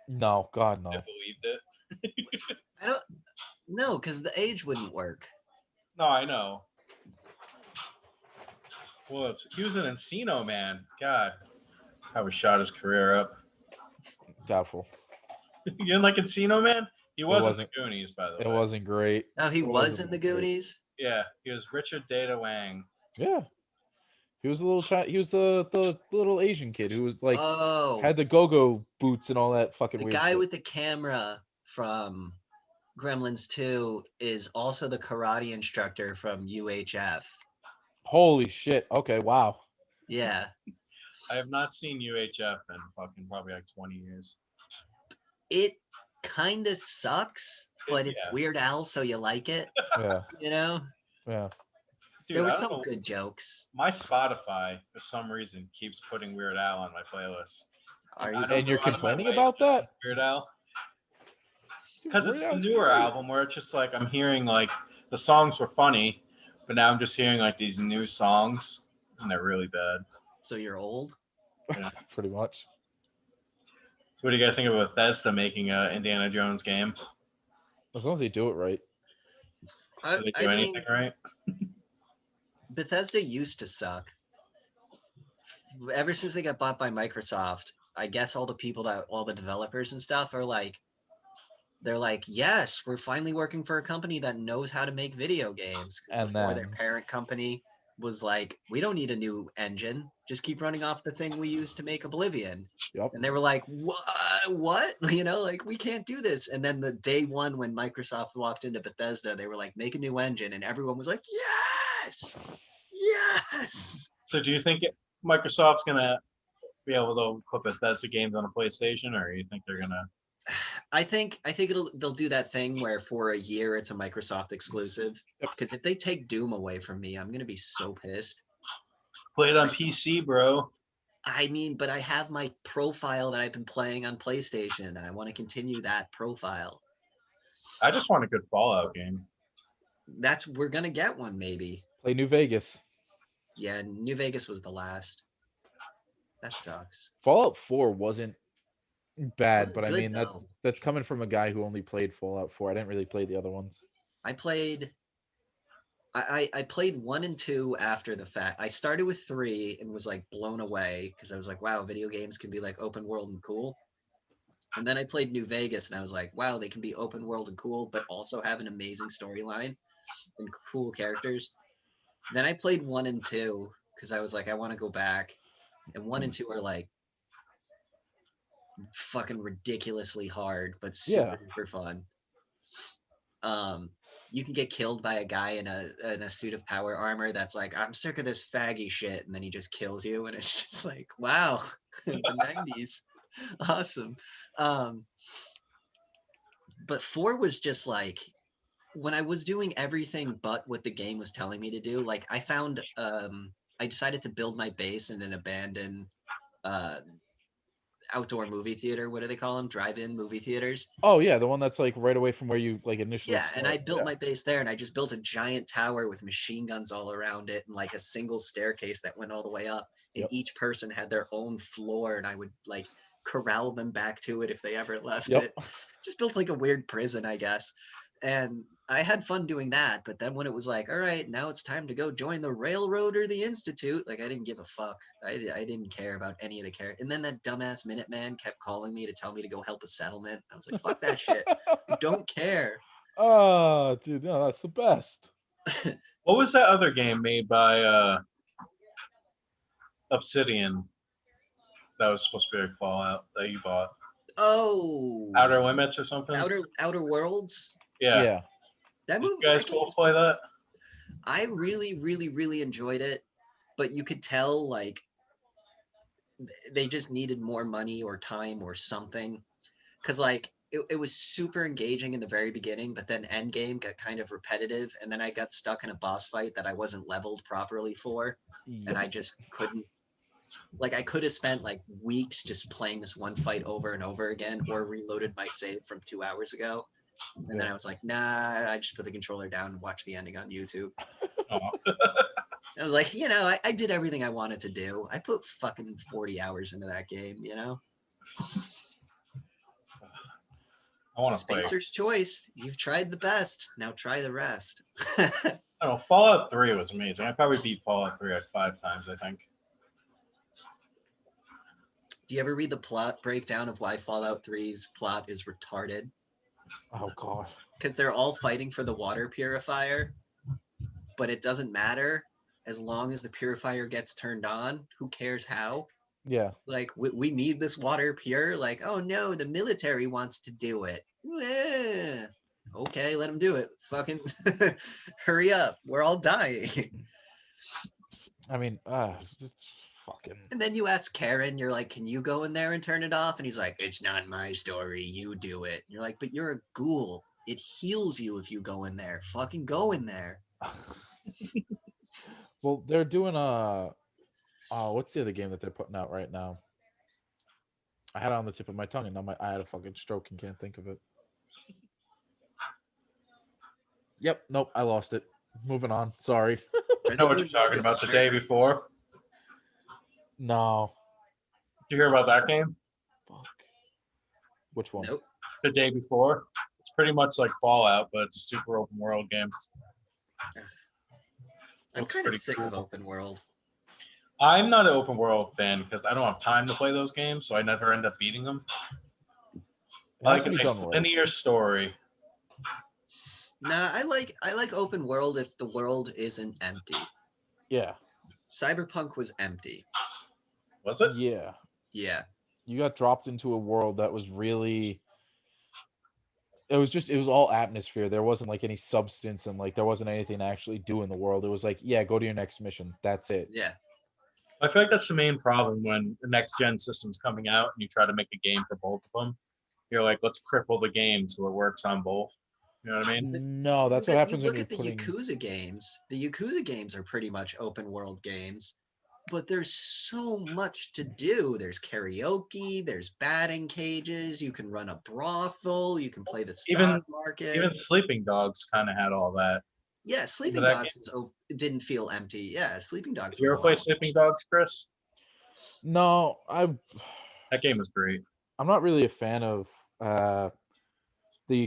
No, God, I no. believed it. I don't know because the age wouldn't work. No, I know. Well, he was an Encino man. God, I would shot his career up. Doubtful. You didn't like Encino Man? He wasn't wasn't- the Goonies, by the It way. wasn't great. Oh, he It was wasn't in the great. Goonies. Yeah, he was Richard Data Wang. Yeah. He was a little he was the little Asian kid who was like Oh, had the go-go boots and all that fucking the weird guy shit. with the camera from Gremlins 2 is also the karate instructor from UHF. Holy shit. Okay, wow. Yeah, I have not seen UHF in fucking probably like 20 years. it kind of sucks, but it's Yeah. Weird Al, so you like it. Yeah. You know, Yeah. Dude, there I was don't some know. good jokes. My Spotify, for some reason, keeps putting Weird Al on my playlist. Are I you? don't And you're go out of my complaining way to about that? Weird Al. Dude, Because Weird it's the Al's newer great. album where it's just like I'm hearing like the songs were funny, but now I'm just hearing like these new songs and they're really bad. So you're old? Yeah. Pretty much. So what do you guys think of Bethesda making a Indiana Jones game? As long as they do it right. Do they do anything right? Bethesda used to suck. Ever since they got bought by Microsoft, I guess all the developers and stuff are like, they're like, yes, we're finally working for a company that knows how to make video games. 'Cause And before their then parent company was like, we don't need a new engine. Just keep running off the thing we used to make Oblivion. yep. And they were like, what? You know, like, we can't do this. And then the day one when Microsoft walked into Bethesda, they were like, make a new engine. And everyone was like, yes, yes. So do you think Microsoft's gonna be able to put Bethesda games on a PlayStation, or you think they're gonna? I think they'll do that thing where for a year it's a Microsoft exclusive. Yep. Because if they take Doom away from me, I'm gonna be so pissed. Play it on PC, bro. I mean, but I have my profile that I've been playing on PlayStation. I want to continue that profile. I just want a good Fallout game. We're gonna get one maybe. Play New Vegas. Yeah, New Vegas was the last. That sucks. Fallout 4 wasn't bad, Wasn't but I good, mean though. that's coming from a guy who only played Fallout 4. I didn't really play the other ones. I played 1 and 2 after the fact. I started with 3 and was like blown away because I was like, wow, video games can be like open world and cool. And then I played New Vegas and I was like, wow, they can be open world and cool, but also have an amazing storyline and cool characters. Then I played 1 and 2 because I was like, I want to go back. And 1 and 2 are like fucking ridiculously hard, but super duper fun. You can get killed by a guy in a suit of power armor that's like, I'm sick of this faggy shit, and then he just kills you, and it's just like, wow, the 90s, awesome. But 4 was just like, when I was doing everything but what the game was telling me to do, like I found I decided to build my base in an abandoned outdoor movie theater. What do they call them? Drive-in movie theaters. Oh yeah, the one that's like right away from where you like initially Yeah, and I start. built my base there, and I just built a giant tower with machine guns all around it, and like a single staircase that went all the way up. And Yep. each person had their own floor, and I would like corral them back to it if they ever left Yep. it. Just built like a weird prison, I guess. And I had fun doing that, but then when it was like, all right, now it's time to go join the railroad or the institute, like I didn't give a fuck. I didn't care about any of the characters. And then that dumbass Minuteman kept calling me to tell me to go help a settlement. I was like, fuck that shit. I don't care. Oh, dude, no, that's the best. What was that other game made by Obsidian that was supposed to be like Fallout that you bought? Oh, Outer Limits or something? Outer Worlds. Yeah. Yeah. That Did movie. you guys That game both was, play that? I really, really, really enjoyed it, but you could tell like they just needed more money or time or something. Cause like it was super engaging in the very beginning, but then Endgame got kind of repetitive, and then I got stuck in a boss fight that I wasn't leveled properly for, and Yep. I just couldn't. Like I could have spent like weeks just playing this one fight over and over again, or reloaded my save from 2 hours ago. And then Yeah. I was like, nah, I just put the controller down and watched the ending on YouTube. Oh. I was like, I did everything I wanted to do. I put fucking 40 hours into that game, I want to play. Spacer's choice. You've tried the best. Now try the rest. I don't know. Fallout 3 was amazing. I probably beat Fallout 3 like 5 times, I think. Do you ever read the plot breakdown of why Fallout 3's plot is retarded? Oh god. Because they're all fighting for the water purifier, but it doesn't matter as long as the purifier gets turned on. Who cares how? Yeah. Like, we need this water pure. Like, oh no, the military wants to do it. Eh, okay, let them do it. Fucking hurry up. We're all dying. I mean, it's fucking. And then you ask Karen, you're like, can you go in there and turn it off? And he's like, it's not my story. You do it. And you're like, but you're a ghoul. It heals you if you go in there. Fucking go in there. Well, they're doing what's the other game that they're putting out right now? I had it on the tip of my tongue, and now I had a fucking stroke and can't think of it. Yep, nope, I lost it. Moving on. Sorry. I know what you're talking about. The day before. No. Did you hear about that game? Fuck. Which one? Nope. The day before. It's pretty much like Fallout, but it's a super open world game. I'm Looks kind of pretty sick of cool. open world. I'm not an open world fan because I don't have time to play those games, so I never end up beating them. It I has like to a be nice done right. linear story. Nah, I like open world if the world isn't empty. Yeah. Cyberpunk was empty. Was it? Yeah. Yeah. You got dropped into a world that was really. It was all atmosphere. There wasn't like any substance, and like there wasn't anything to actually do in the world. It was like, yeah, go to your next mission. That's it. Yeah. I feel like that's the main problem when the next gen system's coming out and you try to make a game for both of them. You're like, let's cripple the game so it works on both. You know what I mean? No, that's what happens You when look you're at the putting. Yakuza games. The Yakuza games are pretty much open world games, but there's so much to do. There's karaoke, there's batting cages, you can run a brothel, you can play the stock market. Even Sleeping Dogs kind of had all that. Yeah, Sleeping that Dogs didn't feel empty. Yeah, Sleeping Dogs. Did you ever play Sleeping Dogs, Chris? No, That game was great. I'm not really a fan of the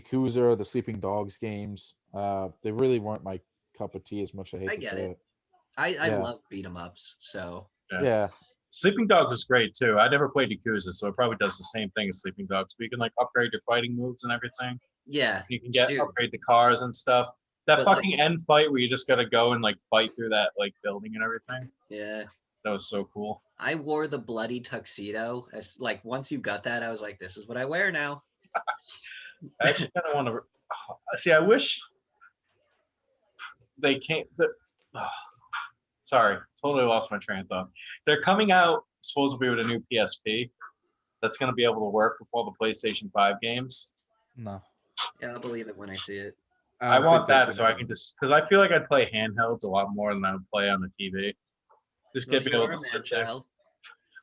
Yakuza or the Sleeping Dogs games. They really weren't my cup of tea as much. I hate to get say it. it. I Yeah. love beat 'em ups, so Yeah. Sleeping Dogs is great too. I never played Yakuza, so it probably does the same thing as Sleeping Dogs. But you can like upgrade your fighting moves and everything. yeah. You can Dude. upgrade the cars and stuff. That But, fucking end fight where you just gotta go and like fight through that like building and everything. Yeah. That was so cool. I wore the bloody tuxedo. As like once you got that, I was like, this is what I wear now. I actually kind of want to see. I wish they can't. Sorry, totally lost my train of thought. They're coming out supposedly with a new PSP that's going to be able to work with all the PlayStation 5 games. No. Yeah, I'll believe it when I see it. I want that so I can just because I feel like I'd play handhelds a lot more than I would play on the TV. Just Well, get be you able are a to man sit there. child.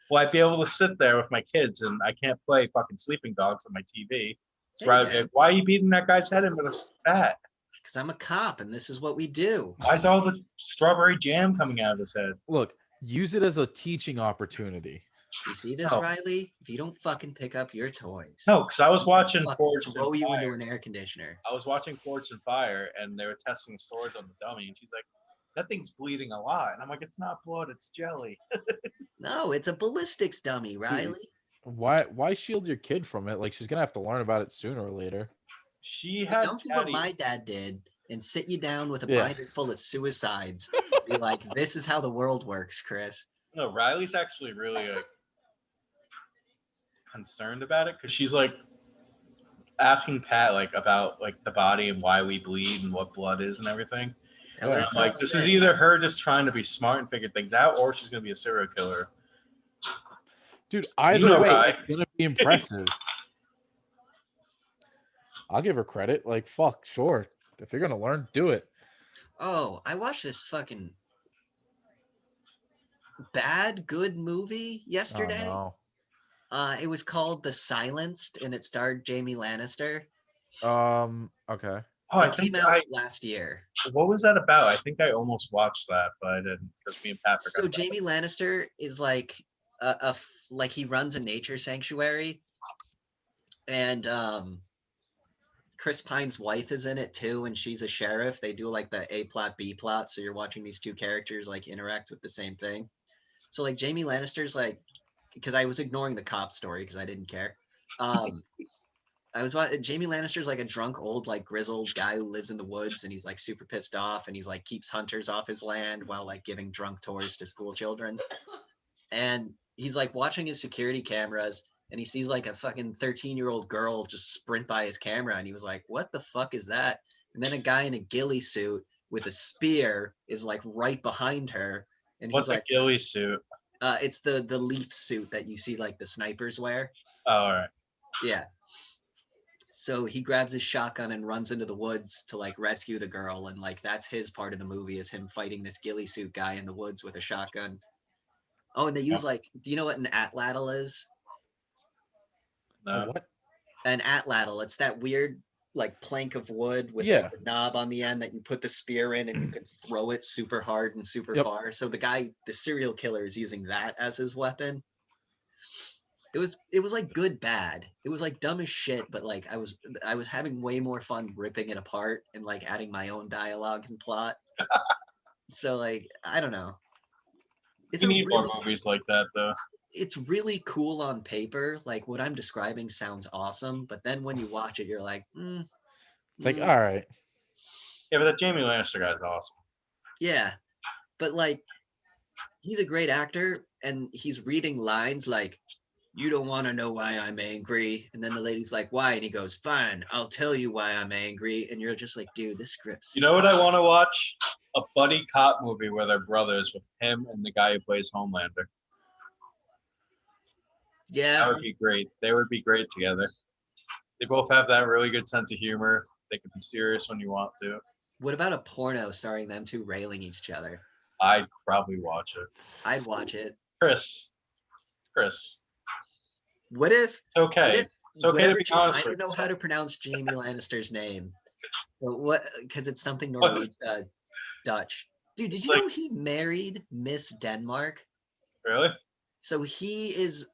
Well, I'd be able to sit there with my kids, and I can't play fucking Sleeping Dogs on my TV. It's rather Hey, like, why are you beating that guy's head in with a bat? Because I'm a cop and this is what we do. Why is all the strawberry jam coming out of his head? Look, use it as a teaching opportunity. You see this, No. Riley? If you don't fucking pick up your toys, No, because I was I'm gonna watching fucking Forged and throw you into Fire. an air conditioner. I was watching Forged and Fire, and they were testing swords on the dummy, and she's like, "That thing's bleeding a lot," and I'm like, "It's not blood, it's jelly." No, it's a ballistics dummy, Riley. Why shield your kid from it? Like she's gonna have to learn about it sooner or later. She But had don't do what Patty. my dad did and sit you down with a Yeah. binder full of suicides. Be like, this is how the world works, Chris. No, Riley's actually really like concerned about it because she's like asking Pat like about like the body and why we bleed and what blood is and everything. Tell her Yeah. it's I'm all like, this is sick. either her just trying to be smart and figure things out, or she's gonna be a serial killer. Dude, either know, way, right? it's gonna be impressive. I'll give her credit. Like, fuck, sure. If you're gonna learn, do it. Oh, I watched this fucking bad good movie Oh yesterday. no. It was called The Silenced and it starred Jamie Lannister. Okay. Oh, I It think came out I. last year. What was that about? I think I almost watched that, but I didn't because me and Pat forgot. So about Jamie Lannister is like like he runs a nature sanctuary, and Chris Pine's wife is in it too, and she's a sheriff. They do like the A plot B plot, so you're watching these two characters like interact with the same thing. So like Jamie Lannister's like, because I was ignoring the cop story because I didn't care. I was Jamie Lannister's like a drunk old like grizzled guy who lives in the woods and he's like super pissed off and he's like keeps hunters off his land while like giving drunk tours to school children. And he's like watching his security cameras and he sees like a fucking 13-year-old girl just sprint by his camera and he was like, what the fuck is that? And then a guy in a ghillie suit with a spear is like right behind her and What's he's a like, ghillie suit? it's the leaf suit that you see like the snipers wear. Oh, all right. Yeah. So he grabs his shotgun and runs into the woods to like rescue the girl and like that's his part of the movie is him fighting this ghillie suit guy in the woods with a shotgun. Oh, and they use like, do you know what an atlatl is? No. What? An atlatl, it's that weird like plank of wood with Yeah. like the knob on the end that you put the spear in and you can throw it super hard and super Yep. far. So the guy, the serial killer, is using that as his weapon. It was like good bad. It was like dumb as shit, but like I was having way more fun ripping it apart and like adding my own dialogue and plot. So like I don't know. It's We a need really more movies like that, though. it's really cool on paper. Like what I'm describing sounds awesome, but then when you watch it, you're like, It's like, all right. Yeah, but that Jamie Lannister guy's awesome. yeah. But like he's a great actor and he's reading lines like, you don't want to know why I'm angry. And then the lady's like, why? And he goes, fine, I'll tell you why I'm angry. And you're just like, dude, this script. You know what I want to watch? A buddy cop movie where they're brothers with him and the guy who plays Homelander. Yeah. That would be great. They would be great together. They both have that really good sense of humor. They can be serious when you want to. What about a porno starring them two railing each other? I'd probably watch it. I'd watch it. Chris. What if? It's okay. What if, It's okay to be honest. I don't know how to pronounce Jamie Lannister's name, but what? Because it's something Norwegian, Dutch. Dude, did you know he married Miss Denmark? Really? So he is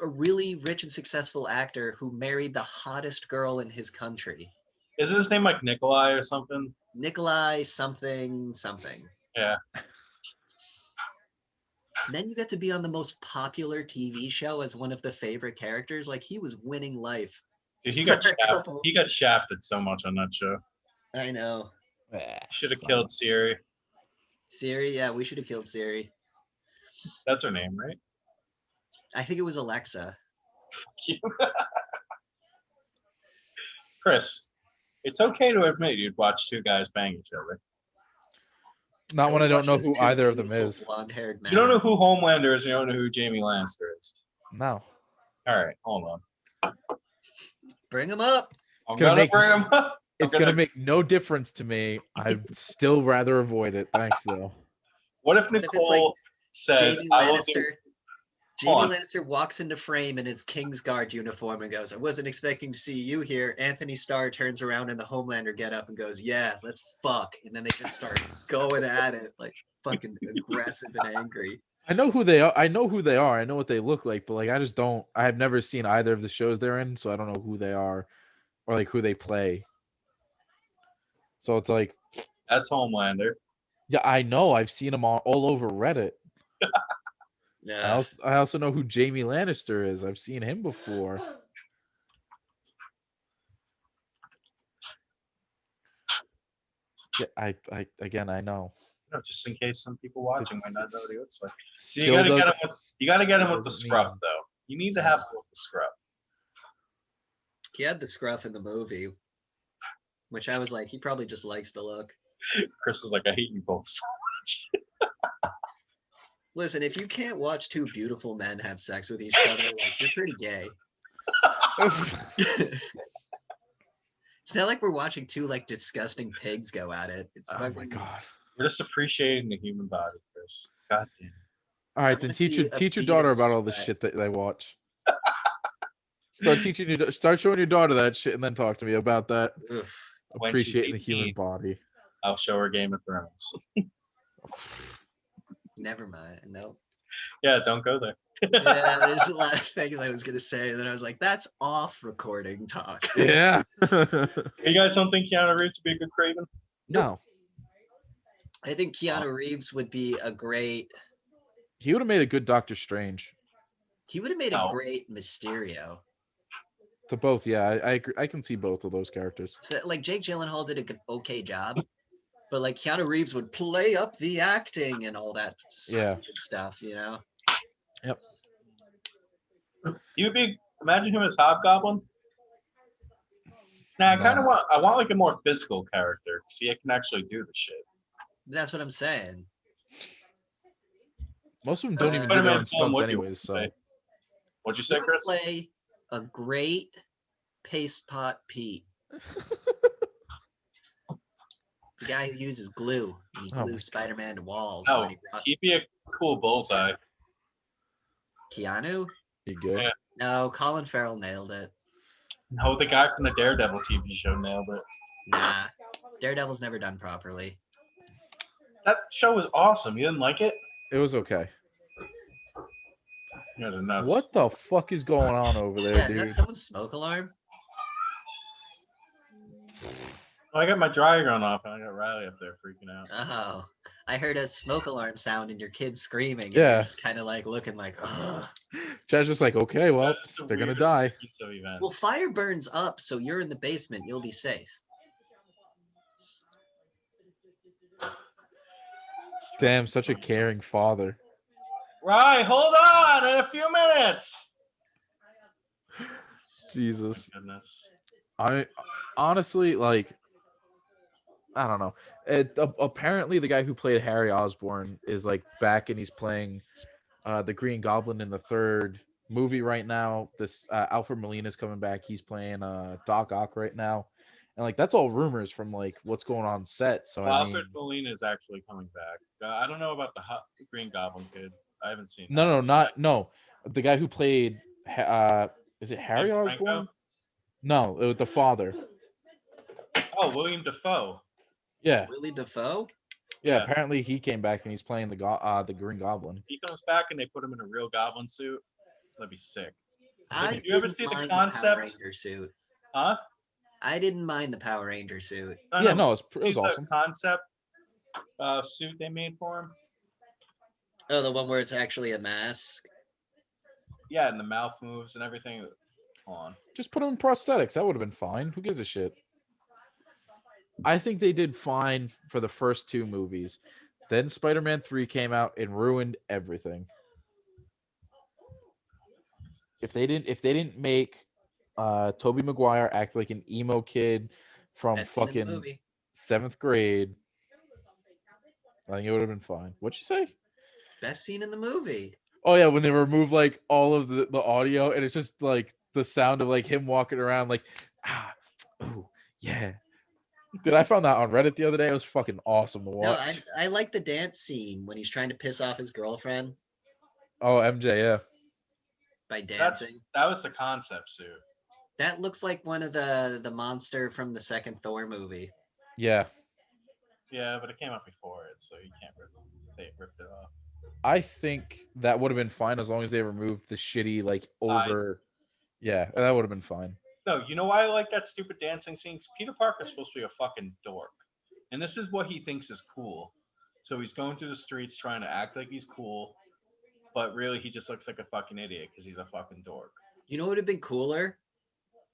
a really rich and successful actor who married the hottest girl in his country. Isn't his name like Nikolai or something? Nikolai something. Yeah. And then you get to be on the most popular TV show as one of the favorite characters. Like he was winning life. Dude, he got For a shafted. couple. He got shafted so much on that show. I know. Should have killed Siri. Siri, yeah, we should have killed Siri. That's her name, right? I think it was Alexa. Chris, it's okay to admit you'd watch two guys bang each other. Not when I don't know who either of them is. Blonde-haired men. You don't know who Homelander is. You don't know who Jamie Lannister is. No. All right, hold on. Bring him up. I'm gonna gonna make- bring him up. It's gonna make no difference to me. I'd still rather avoid it. Thanks, though. What if What if it's Nicole said, Jamie "I will do"? Lannister. Hold on. Jamie Lannister walks into frame in his Kingsguard uniform and goes, I wasn't expecting to see you here. Anthony Starr turns around in the Homelander getup and goes, yeah, let's fuck. And then they just start going at it like fucking aggressive and angry. I know who they are. I know who they are. I know what they look like, but like I just don't. I have never seen either of the shows they're in, so I don't know who they are or like who they play. So it's like, That's Homelander. yeah, I know. I've seen them all over Reddit. Yeah. I also know who Jamie Lannister is. I've seen him before. Yeah, I again I know. You know, just in case some people watching might not know what he looks like. So you Still gotta get him doesn't. with the doesn't scruff mean- though. You need to have him with the scruff. He had the scruff in the movie, which I was like, he probably just likes the look. Chris was like, I hate you both. Listen, if you can't watch two beautiful men have sex with each other, like you're pretty gay. It's not like we're watching two like disgusting pigs go at it. It's Oh my fucking. god! We're just appreciating the human body, Chris. God damn. All right, I then wanna teach see a your bead daughter of about all the sweat. shit that they watch. Start showing your daughter that shit, and then talk to me about that. Oof, When she's Appreciating the human 18. body. I'll show her Game of Thrones. never mind. No. Yeah, don't go there. Yeah, there's a lot of things I was gonna say, and then I was like, that's off recording talk. Yeah. You guys don't think Keanu Reeves would be a good Kraven? No, I think Keanu Reeves would be a great. he would have made a good Doctor Strange. He would have made a No. great Mysterio. To both, yeah, I agree. I can see both of those characters. So, like Jake Gyllenhaal did a good, okay job, but like Keanu Reeves would play up the acting and all that Yeah. stupid stuff, you know. Yep. You would be imagine him as Hobgoblin. Now I No. want like a more physical character. See, I can actually do the shit. That's what I'm saying. Most of them don't even do Spider-Man their own film, stunts what do you anyways. So say? What'd you He say, would Chris? play a great paste pot Pete. The guy who uses glue and he Oh my glues Spider-Man to walls. No, And then he brought he'd be a cool bullseye. Keanu? be good. Yeah. No, Colin Farrell nailed it. No, the guy from the Daredevil TV show nailed it. Nah, Daredevil's never done properly. That show was awesome. You didn't like it? It was okay. You guys are nuts. What the fuck is going on over there, Yeah, is dude? that someone's smoke alarm? Oh, I got my dryer going off and I got Riley up there freaking out. Oh, I heard a smoke alarm sound and your kid screaming. And Yeah. you're just kind of like looking like, ugh. Chad's just like, okay, well, That's just a they're gonna weird die. pizza event. Well, fire burns up, so you're in the basement. You'll be safe. Damn, such a caring father. Right, hold on in a few minutes. Jesus. Oh, goodness. I honestly like. I don't know. Apparently, the guy who played Harry Osborn is like back, and he's playing the Green Goblin in the third movie right now. This Alfred Molina's coming back. He's playing Doc Ock right now, and like that's all rumors from like what's going on set. So Well, I mean, Alfred Molina is actually coming back. I don't know about the Green Goblin kid. I haven't seen. no, no. The guy who played is it Harry James Osborn? Franco? No, it was the father. Oh, William Dafoe. Yeah, Willie Defoe? yeah. Yeah. Apparently, he came back and he's playing the Green Goblin. He comes back and they put him in a real Goblin suit. That'd be sick. I Did you ever didn't see the mind the Power concept? Ranger suit. Huh? I didn't mind the Power Ranger suit. Yeah, no, it See was the awesome. concept suit they made for him. Oh, the one where it's actually a mask. Yeah, and the mouth moves and everything. Hold on. Just put him in prosthetics. That would have been fine. Who gives a shit? I think they did fine for the first two movies. Then Spider-Man 3 came out and ruined everything. If they didn't make Tobey Maguire act like an emo kid from Best scene in the fucking movie. 7th grade, I think it would have been fine. What'd you say? Best scene in the movie. Oh yeah, when they remove like all of the audio and it's just like the sound of like him walking around like oh yeah. Dude, I found that on Reddit the other day. It was fucking awesome to No, watch. I like the dance scene when he's trying to piss off his girlfriend Oh, MJ, yeah. by dancing. That was the concept suit. That looks like one of the monster from the second Thor movie. Yeah. Yeah, but it came out before it, so you can't rip it. They ripped it off. I think that would have been fine as long as they removed the shitty like Eyes. over. Yeah, that would have been fine. No, you know why I like that stupid dancing scene? 'Cause Peter Parker's supposed to be a fucking dork. And this is what he thinks is cool. So he's going through the streets trying to act like he's cool, but really he just looks like a fucking idiot because he's a fucking dork. You know what would have been cooler?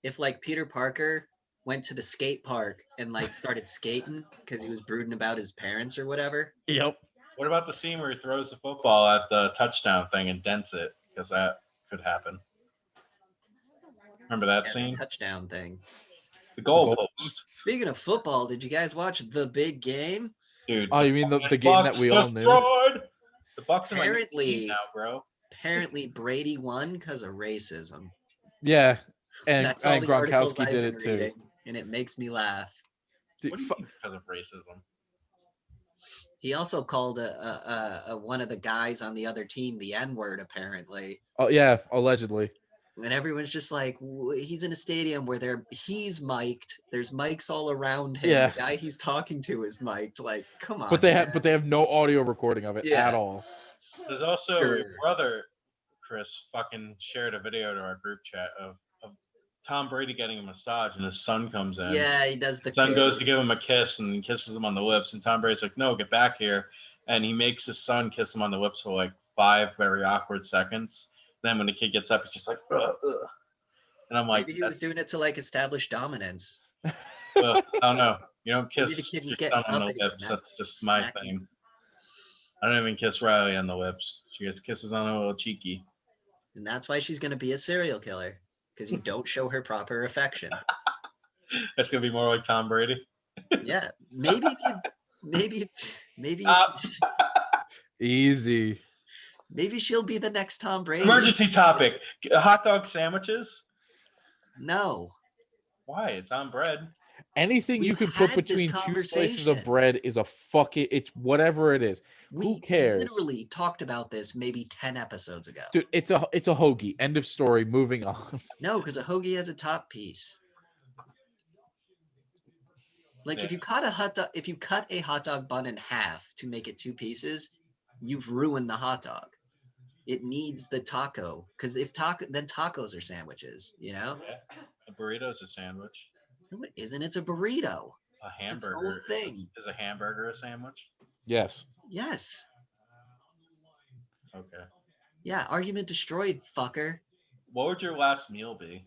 If like Peter Parker went to the skate park and like started skating because he was brooding about his parents or whatever. Yep. What about the scene where he throws the football at the touchdown thing and dents it? Because that could happen. Remember that Yeah, scene? the touchdown thing. The goalpost. Speaking of football, did you guys watch the big game? Dude. Oh, you mean the game that we all knew? Destroyed! The Bucks are my new team Apparently, now, bro. apparently Brady won because of racism. Yeah, and That's all the articles Gronkowski I've did been it too. reading, and it makes me laugh. Dude, What do you mean because of racism? He also called one of the guys on the other team the N-word, apparently. Oh yeah, allegedly. And everyone's just like, he's in a stadium where he's mic'd. There's mics all around him. Yeah. The guy he's talking to is mic'd. Like, come on. But they man. have no audio recording of it Yeah. at all. There's also Sure. your brother, Chris, fucking shared a video to our group chat of Tom Brady getting a massage, and his son comes in. Yeah, he does the Son kiss. goes to give him a kiss and he kisses him on the lips, and Tom Brady's like, "No, get back here!" And he makes his son kiss him on the lips for like 5 very awkward seconds. Then when the kid gets up, he's just like, ugh, ugh. And I'm like, Maybe he was doing it to like establish dominance. I don't know. You don't Maybe kiss the kid was your getting son on the uppity, lips. not That's just my smacking. thing. I don't even kiss Riley on the lips. She gets kisses on a little cheeky. And that's why she's going to be a serial killer, because you don't show her proper affection. That's gonna be more like Tom Brady. Yeah, maybe Easy. maybe she'll be the next Tom Brady. Emergency topic: hot dog sandwiches. No, Why? It's on bread. Anything you We've can put had this between two slices of conversation. bread is a fucking. It's whatever it is. we cares? literally talked about this maybe 10 episodes ago. Dude, it's a hoagie. End of story. Moving on. No, because a hoagie has a top piece. Like Yeah. if you cut a hot dog bun in half to make it 2 pieces, you've ruined the hot dog. It needs the taco, because then tacos are sandwiches, you know? Yeah. A burrito's a sandwich. No, it isn't. It's a burrito. A It's its own hamburger thing. is a hamburger a sandwich? Yes. Yes. Okay. Yeah, argument destroyed, fucker. What would your last meal be?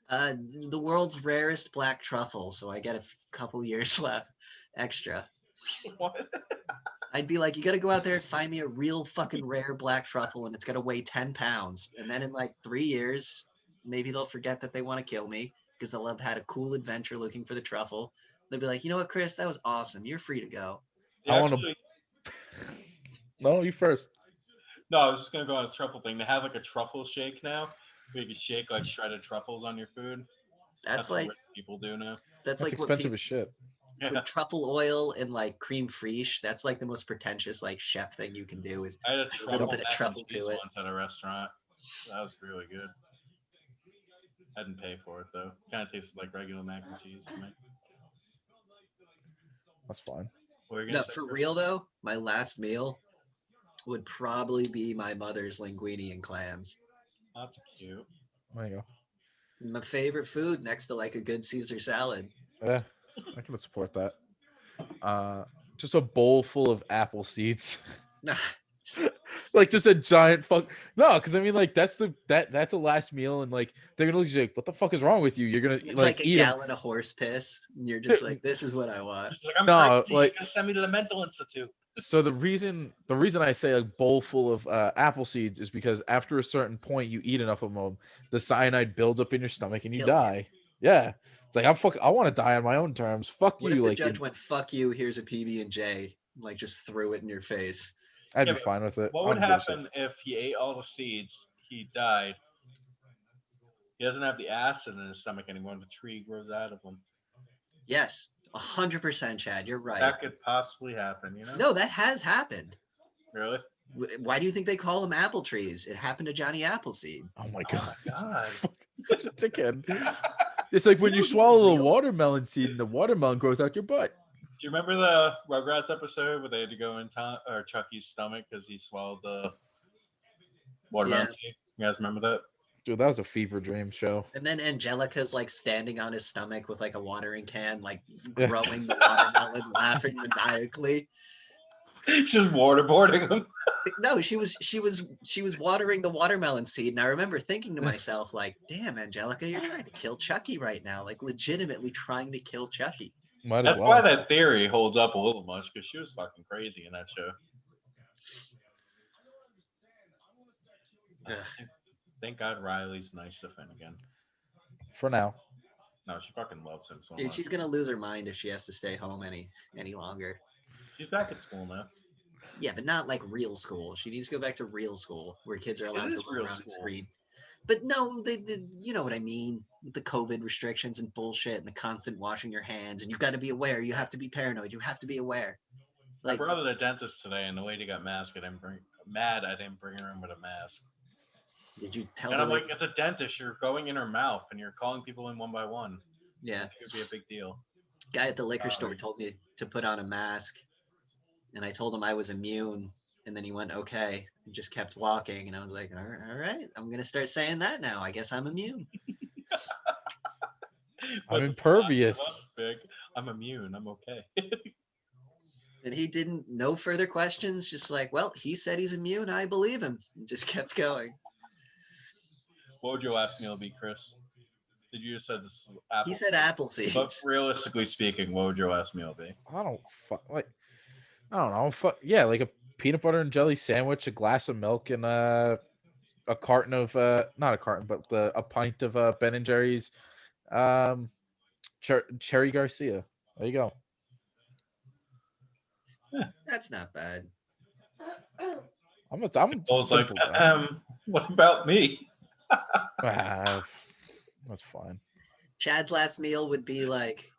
The world's rarest black truffle, so I get a couple years left extra. What? I'd be like, you gotta go out there and find me a real fucking rare black truffle, and it's gonna weigh 10 pounds. And then in like 3 years, maybe they'll forget that they want to kill me because they'll have had a cool adventure looking for the truffle. They'll be like, you know what, Chris, that was awesome. You're free to go. Yeah, I wanna- actually, No, you first. no, I was just gonna go on this truffle thing. They have like a truffle shake now, where you can shake like shredded truffles on your food. That's what like rich people do now. that's That's like expensive as shit. Yeah. with truffle oil and like creme fraiche. That's like the most pretentious like chef thing you can do is I had a little truffle bit of mac and truffle cheese to it. once at a restaurant. That was really good. I didn't pay for it though. Kind of tasted like regular mac and cheese to me. That's fine. What were you No, gonna say, for Chris? real though, my last meal would probably be my mother's linguine and clams. That's cute. There you go. My favorite food next to like a good Caesar salad. Yeah, I can support that. Just a bowl full of apple seeds. Like just a giant fuck. No, because I mean, like that's a last meal, and like they're gonna look at you like, what the fuck is wrong with you? You're gonna It's like like a eat 'em. gallon of horse piss. And you're just like, this is what I want. She's like, I'm No, crazy. like- You're gonna send me to the mental institute. So the reason I say a bowl full of apple seeds is because after a certain point, you eat enough of them, the cyanide builds up in your stomach and you Kills you. die. Yeah, it's like I want to die on my own terms. Fuck What you. if the Like judge went, fuck you, here's a PB&J, like just threw it in your face? I'd Yeah, be but fine with it. What I would don't give a shit. happen if he ate all the seeds, he died? He doesn't have the acid in his stomach anymore, and the tree grows out of him. Yes, 100%, Chad, you're right. That could possibly happen, you know? No, that has happened. Really? Why do you think they call them apple trees? It happened to Johnny Appleseed. Oh my Oh god, my god. such a dickhead. It's like when know you he's swallow a real- watermelon seed and the watermelon grows out your butt. you remember the Rugrats episode where they had to go in Chucky's stomach because he swallowed the watermelon Yeah. tea? You guys remember that? Dude, that was a fever dream show. And then Angelica's like standing on his stomach with like a watering can, like Yeah. growing the watermelon, laughing maniacally. Just waterboarding him. No, she was watering the watermelon seed, and I remember thinking to myself, like, "Damn, Angelica, you're trying to kill Chucky right now, like legitimately trying to kill Chucky." Might as That's well. why that theory holds up a little much because she was fucking crazy in that show. Ugh. Thank God Riley's nice to Finn again. For now. No, she fucking loves him so Dude, much. she's gonna lose her mind if she has to stay home any longer. She's back at school now. Yeah, but not like real school. She needs to go back to real school where kids are allowed to is run real around and school. scream. But no, they you know what I mean, with the COVID restrictions and bullshit and the constant washing your hands, and you've got to be aware. You have to be paranoid. You have to be aware. I Like, brought her to the dentist today, and the lady got mad. I didn't bring her in with a mask. did you tell And the I'm lady? like, it's a dentist. You're going in her mouth, and you're calling people in one by one. Yeah, It would be a big deal. guy at the liquor store told me to put on a mask, and I told him I was immune, and then he went okay and just kept walking, and I was like, all right, I'm gonna start saying that now. I guess I'm immune. I'm What's the impervious. last big? I'm immune. I'm okay. And he didn't, no further questions, just like, well, he said he's immune, I believe him. And just kept going. What would your last meal be, Chris? Did you just said this is apple? He said apple But seeds. realistically speaking, what would your last meal be? I don't know. Yeah, like a peanut butter and jelly sandwich, a glass of milk, and a carton of not a carton, but a pint of Ben and Jerry's Cherry Garcia. There you go. That's not bad. I'm Nicole's like, simple guy. what about me? That's fine. Chad's last meal would be like,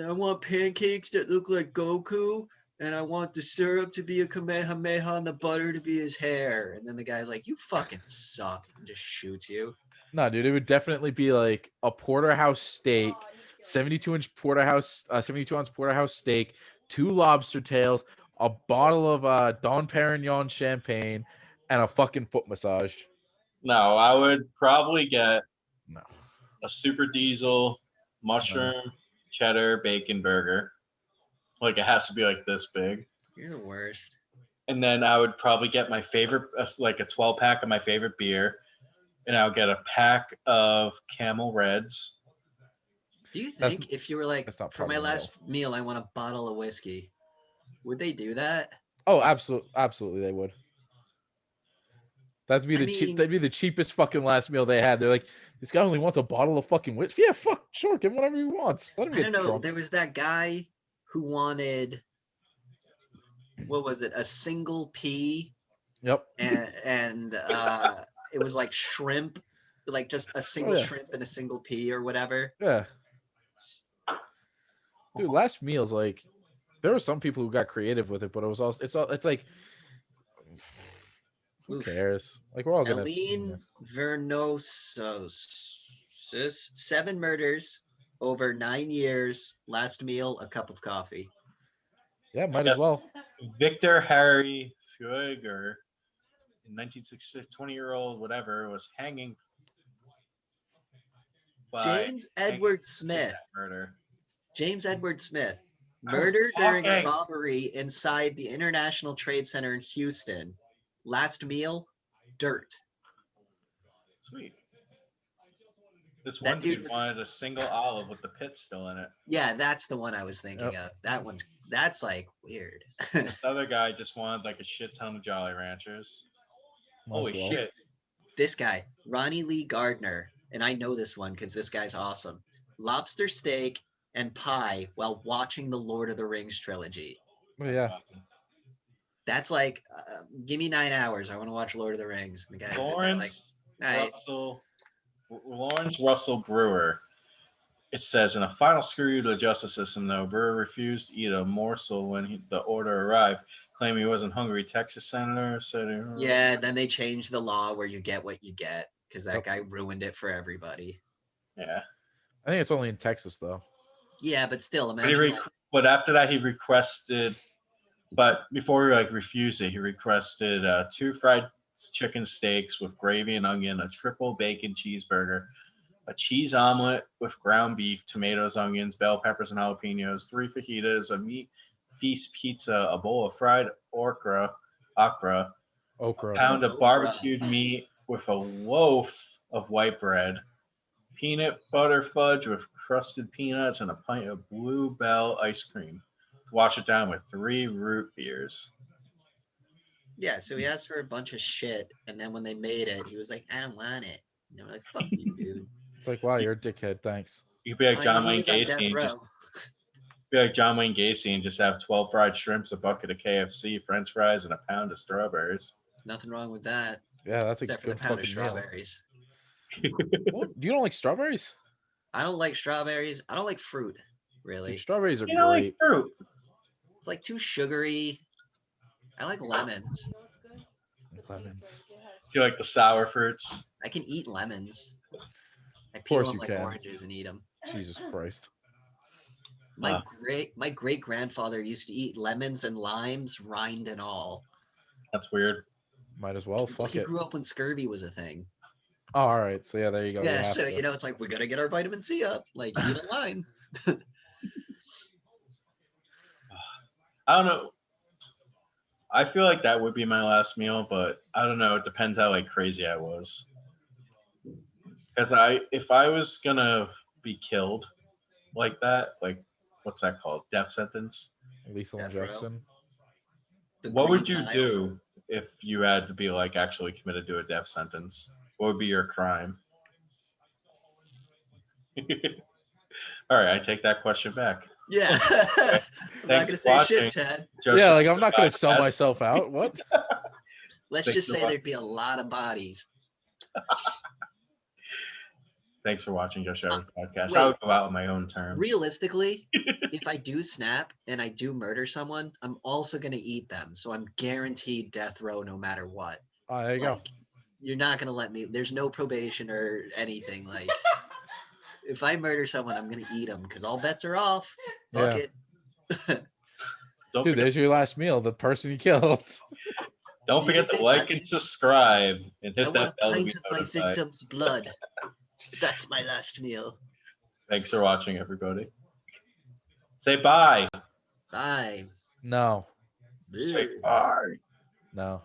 I want pancakes that look like Goku, and I want the syrup to be a Kamehameha and the butter to be his hair. And then the guy's like, you fucking suck, and just shoots you. No, dude, it would definitely be like a porterhouse steak, 72-inch porterhouse, 72-ounce porterhouse steak, 2 lobster tails, a bottle of Dom Perignon champagne, and a fucking foot massage. No, I would probably get No. a super diesel mushroom cheddar bacon burger. Like it has to be like this big. You're the worst. And then I would probably get my favorite, like a 12 pack of my favorite beer. And I'll get a pack of Camel Reds. Do you think if you were like, that's not for part my of the meal. last meal, I want a bottle of whiskey, would they do that? Oh, absolutely, they would. That'd be the cheapest fucking last meal they had. They're like, this guy only wants a bottle of fucking whiskey. Yeah, fuck, sure, give him whatever he wants. Let him I get don't know. drunk. There was that guy who wanted, what was it, a single pea, Yep. and it was like shrimp, like just a single shrimp and a single pea or whatever. Yeah. Dude, last meals, like, there were some people who got creative with it, but it was also it's like, who cares? Like, we're all gonna. Aline Vernosos, 7 murders over 9 years. Last meal, a cup of coffee. Yeah, might as well. Victor Harry Fueger, in 1966, 20-year-old, whatever, was hanging. James Edward Smith. Murder. James Edward Smith. Murder during a robbery inside the International Trade Center in Houston. Last meal, dirt. Sweet. This one dude wanted a single olive with the pit still in it. Yeah, that's the one I was thinking of. That's like weird. This other guy just wanted like a shit ton of Jolly Ranchers. Holy shit. This guy, Ronnie Lee Gardner, and I know this one because this guy's awesome. Lobster steak and pie while watching the Lord of the Rings trilogy. Oh, yeah. That's like, give me 9 hours. I want to watch Lord of the Rings. And the guy, Lawrence Russell Brewer. It says, in a final screw to the justice system, though, Brewer refused to eat a morsel when the order arrived, claiming he wasn't hungry. Texas senator said... Yeah, then they changed the law where you get what you get, because that guy ruined it for everybody. Yeah. I think it's only in Texas, though. Yeah, but still, imagine But after that, he requested. But before he like refused it, he requested 2 fried chicken steaks with gravy and onion, a triple bacon cheeseburger, a cheese omelet with ground beef, tomatoes, onions, bell peppers, and jalapenos, 3 fajitas, a meat feast pizza, a bowl of fried okra, a Okra. pound of Okra. barbecued meat with a loaf of white bread, peanut butter fudge with crusted peanuts, and a pint of Bluebell ice cream. Wash it down with 3 root beers. Yeah, so he asked for a bunch of shit, and then when they made it, he was like, "I don't want it." And they were like, "Fuck you, dude." It's like, wow, you're a dickhead. Thanks. You could be like I mean, John he Wayne is on death Gacy and just row. be like John Wayne Gacy and just have 12 fried shrimps, a bucket of KFC, French fries, and a pound of strawberries. Nothing wrong with that, Yeah, that's a except for the good pound of fucking meal. strawberries. Well, you don't like strawberries? I don't like strawberries. I don't like fruit, Dude, really. strawberries are You know, like great. fruit. It's like too sugary. I like lemons. Lemons. Do you like the sour fruits? I can eat lemons. I course peel them you like can. oranges and eat them. Jesus Christ. My great grandfather used to eat lemons and limes, rind and all. That's weird. Might as well. Fuck He it. grew up when scurvy was a thing. Oh, all right. So yeah, there you go. Yeah, You have so to. you know, it's like we gotta get our vitamin C up. Like eat a lime. I don't know. I feel like that would be my last meal, but I don't know. It depends how like crazy I was. Because if I was gonna be killed like that, like what's that called? Death sentence. Lethal Death row. injection. The What would Green you Mile. do if you had to be like actually committed to a death sentence? What would be your crime? All right, I take that question back. Yeah. I'm not Thanks gonna for say shit, watching. Chad. Just Yeah, like I'm not gonna sell podcast. myself out. What? Let's Thanks just for say watching. there'd be a lot of bodies. Thanks for watching Just Show's podcast. wait. I would go out on my own terms. Realistically, if I do snap and I do murder someone, I'm also gonna eat them. So I'm guaranteed death row no matter what. Oh, there you go. Like, you're not gonna let me. There's no probation or anything. Like, if I murder someone, I'm gonna eat them because all bets are off. Fuck Yeah. it. Don't Dude, forget, there's your last meal. The person you killed. don't Do you forget think to they'd like let and me? subscribe and I hit want that a bell to be pint of my notified. victim's blood. That's my last meal. Thanks for watching, everybody. Say bye. Bye. No. Say Bleh. bye. No.